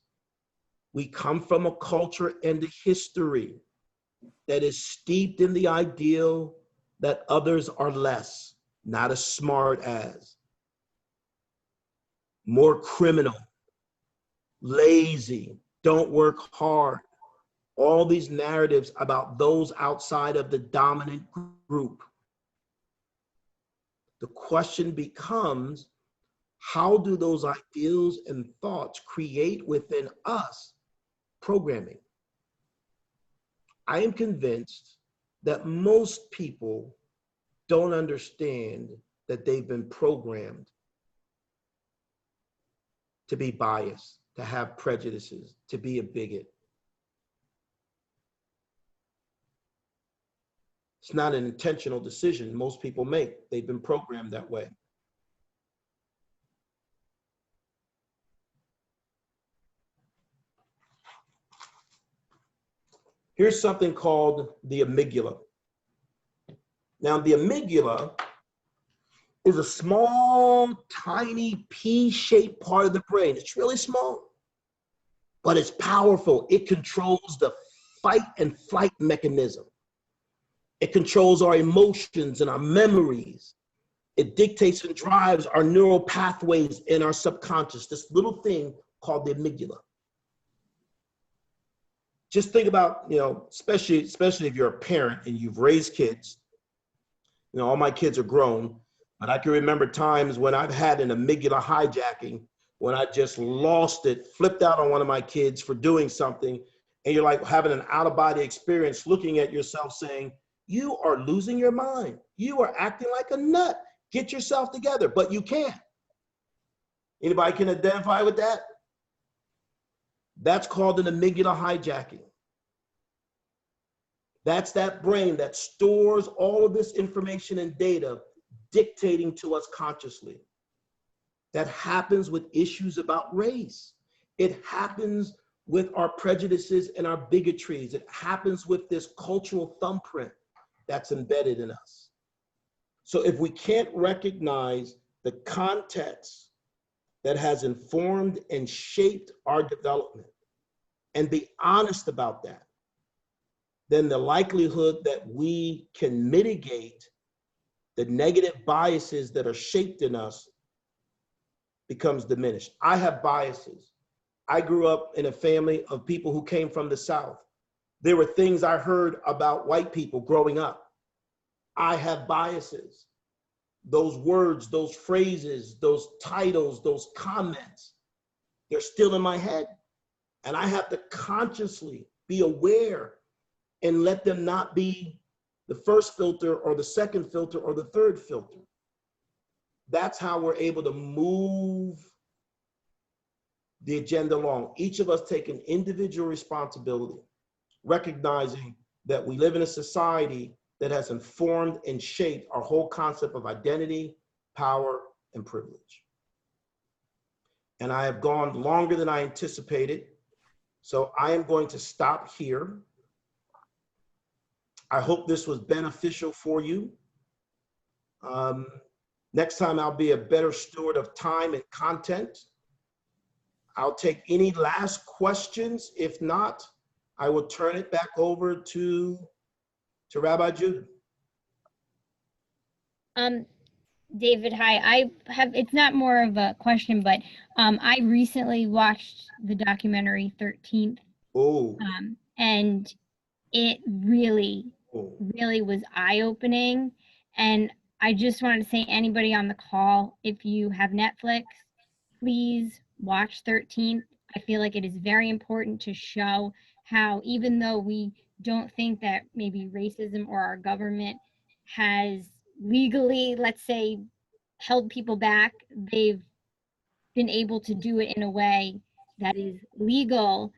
We come from a culture and a history that is steeped in the ideal that others are less, not as smart as, more criminal, lazy, don't work hard. All these narratives about those outside of the dominant group. The question becomes, how do those ideals and thoughts create within us programming? I am convinced that most people don't understand that they've been programmed to be biased, to have prejudices, to be a bigot. It's not an intentional decision most people make. They've been programmed that way. Here's something called the amygdala. Now, the amygdala is a small, tiny, pea-shaped part of the brain. It's really small, but it's powerful. It controls the fight and flight mechanism. It controls our emotions and our memories. It dictates and drives our neural pathways in our subconscious, this little thing called the amygdala. Just think about, especially if you're a parent and you've raised kids, You know, all my kids are grown, but I can remember times when I've had an amygdala hijacking, when I just lost it, flipped out on one of my kids for doing something, and you're like having an out-of-body experience, looking at yourself saying, you are losing your mind. You are acting like a nut. Get yourself together, but you can't. Anybody can identify with that? That's called an amygdala hijacking. That's that brain that stores all of this information and data dictating to us consciously. That happens with issues about race. It happens with our prejudices and our bigotries. It happens with this cultural thumbprint that's embedded in us. So if we can't recognize the context that has informed and shaped our development and be honest about that, then the likelihood that we can mitigate the negative biases that are shaped in us becomes diminished. I have biases. I grew up in a family of people who came from the South. There were things I heard about white people growing up. I have biases. Those words, those phrases, those titles, those comments, they're still in my head. And I have to consciously be aware and let them not be the first filter or the second filter or the third filter. That's how we're able to move the agenda along. Each of us take an individual responsibility, recognizing that we live in a society that has informed and shaped our whole concept of identity, power, and privilege. And I have gone longer than I anticipated, so I am going to stop here. I hope this was beneficial for you. Next time I'll be a better steward of time and content. I'll take any last questions. If not, I will turn it back over to Rabbi Judah. David, hi. It's not more of a question, but I recently watched the documentary 13th. Oh. And it really was eye-opening. And I just wanted to say, anybody on the call, if you have Netflix, please watch 13th. I feel like it is very important to show how, even though we don't think that maybe racism or our government has legally, let's say, held people back, they've been able to do it in a way that is legal,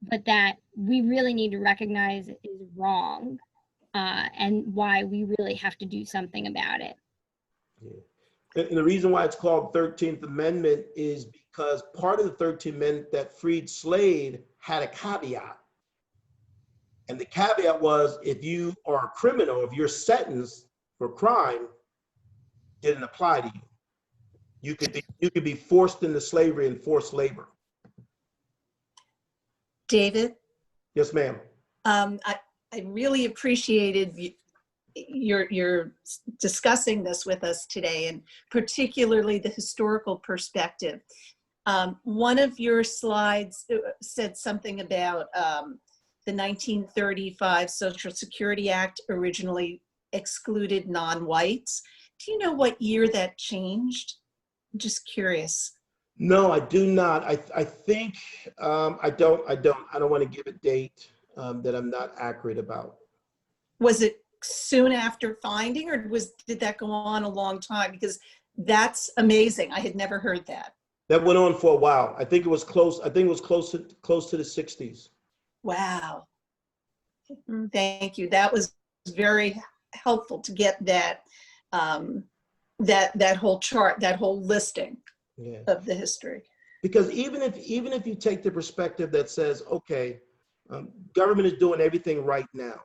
but that we really need to recognize is wrong, and why we really have to do something about it. Yeah. And the reason why it's called 13th Amendment is because part of the 13th Amendment that freed slaves had a caveat. And the caveat was, if you are a criminal, if you're sentenced for crime, didn't apply to you. You could be forced into slavery and forced labor. David? Yes, ma'am. I really appreciated your discussing this with us today, and particularly the historical perspective. One of your slides said something about the 1935 Social Security Act originally excluded non-whites. Do you know what year that changed? I'm just curious. No, I do not. I think I don't want to give a date that I'm not accurate about. Was it soon after finding, or did that go on a long time? Because that's amazing. I had never heard that. That went on for a while. I think it was close. I think it was close to the 60s. Wow. Thank you. That was very helpful to get that that whole chart, that whole listing of the history. Because even if you take the perspective that says, okay, government is doing everything right now,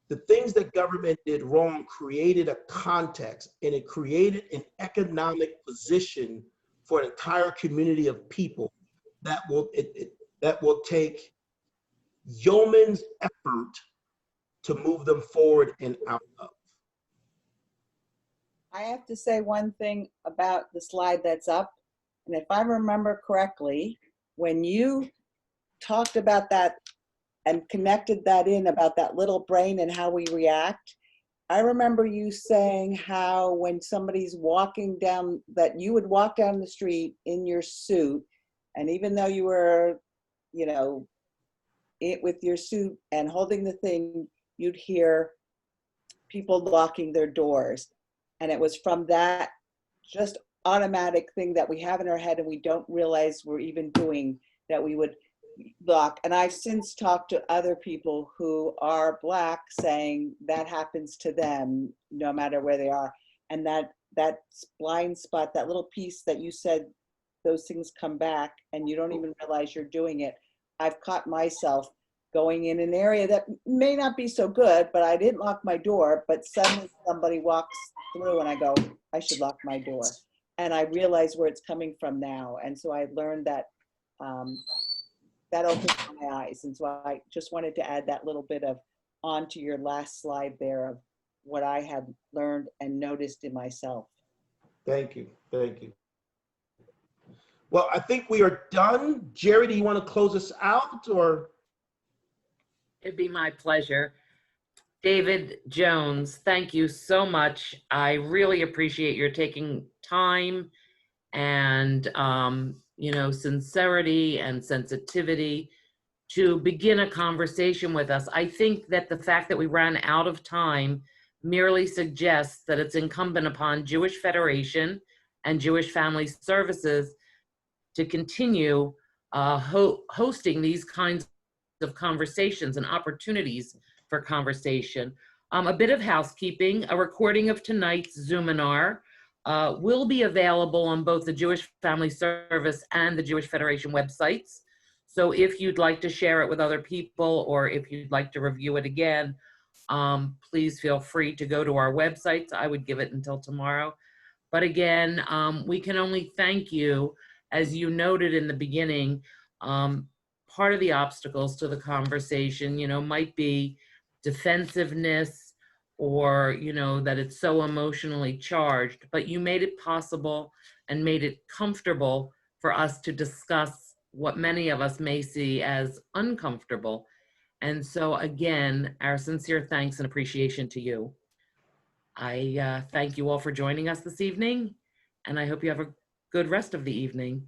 the things that government did wrong created a context, and it created an economic position for an entire community of people that will take yeoman's effort to move them forward and out of. I have to say one thing about the slide that's up. And if I remember correctly, when you talked about that and connected that in about that little brain and how we react, I remember you saying how when somebody's walking down, that you would walk down the street in your suit, and even though you were, you know, with your suit and holding the thing, you'd hear people locking their doors. And it was from that just automatic thing that we have in our head and we don't realize we're even doing, that we would lock. And I've since talked to other people who are Black saying that happens to them no matter where they are. And that blind spot, that little piece that you said, those things come back and you don't even realize you're doing it. I've caught myself going in an area that may not be so good, but I didn't lock my door, but suddenly somebody walks through and I go, I should lock my door. And I realize where it's coming from now. And so I learned that that opened my eyes. And so I just wanted to add that little bit of onto your last slide there of what I had learned and noticed in myself. Thank you. Thank you. Well, I think we are done. Jerry, do you want to close us out or? It'd be my pleasure. David Jones, thank you so much. I really appreciate your taking time and, you know, sincerity and sensitivity to begin a conversation with us. I think that the fact that we ran out of time merely suggests that it's incumbent upon Jewish Federation and Jewish Family Services to continue hosting these kinds of conversations and opportunities for conversation. A bit of housekeeping, a recording of tonight's Zoominar will be available on both the Jewish Family Service and the Jewish Federation websites. So if you'd like to share it with other people or if you'd like to review it again, please feel free to go to our websites. I would give it until tomorrow. But again, we can only thank you. As you noted in the beginning, part of the obstacles to the conversation, you know, might be defensiveness or, you know, that it's so emotionally charged, but you made it possible and made it comfortable for us to discuss what many of us may see as uncomfortable. And so again, our sincere thanks and appreciation to you. I thank you all for joining us this evening, and I hope you have a good rest of the evening.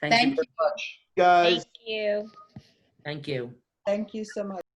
Thank you very much. Guys. Thank you. Thank you. Thank you so much.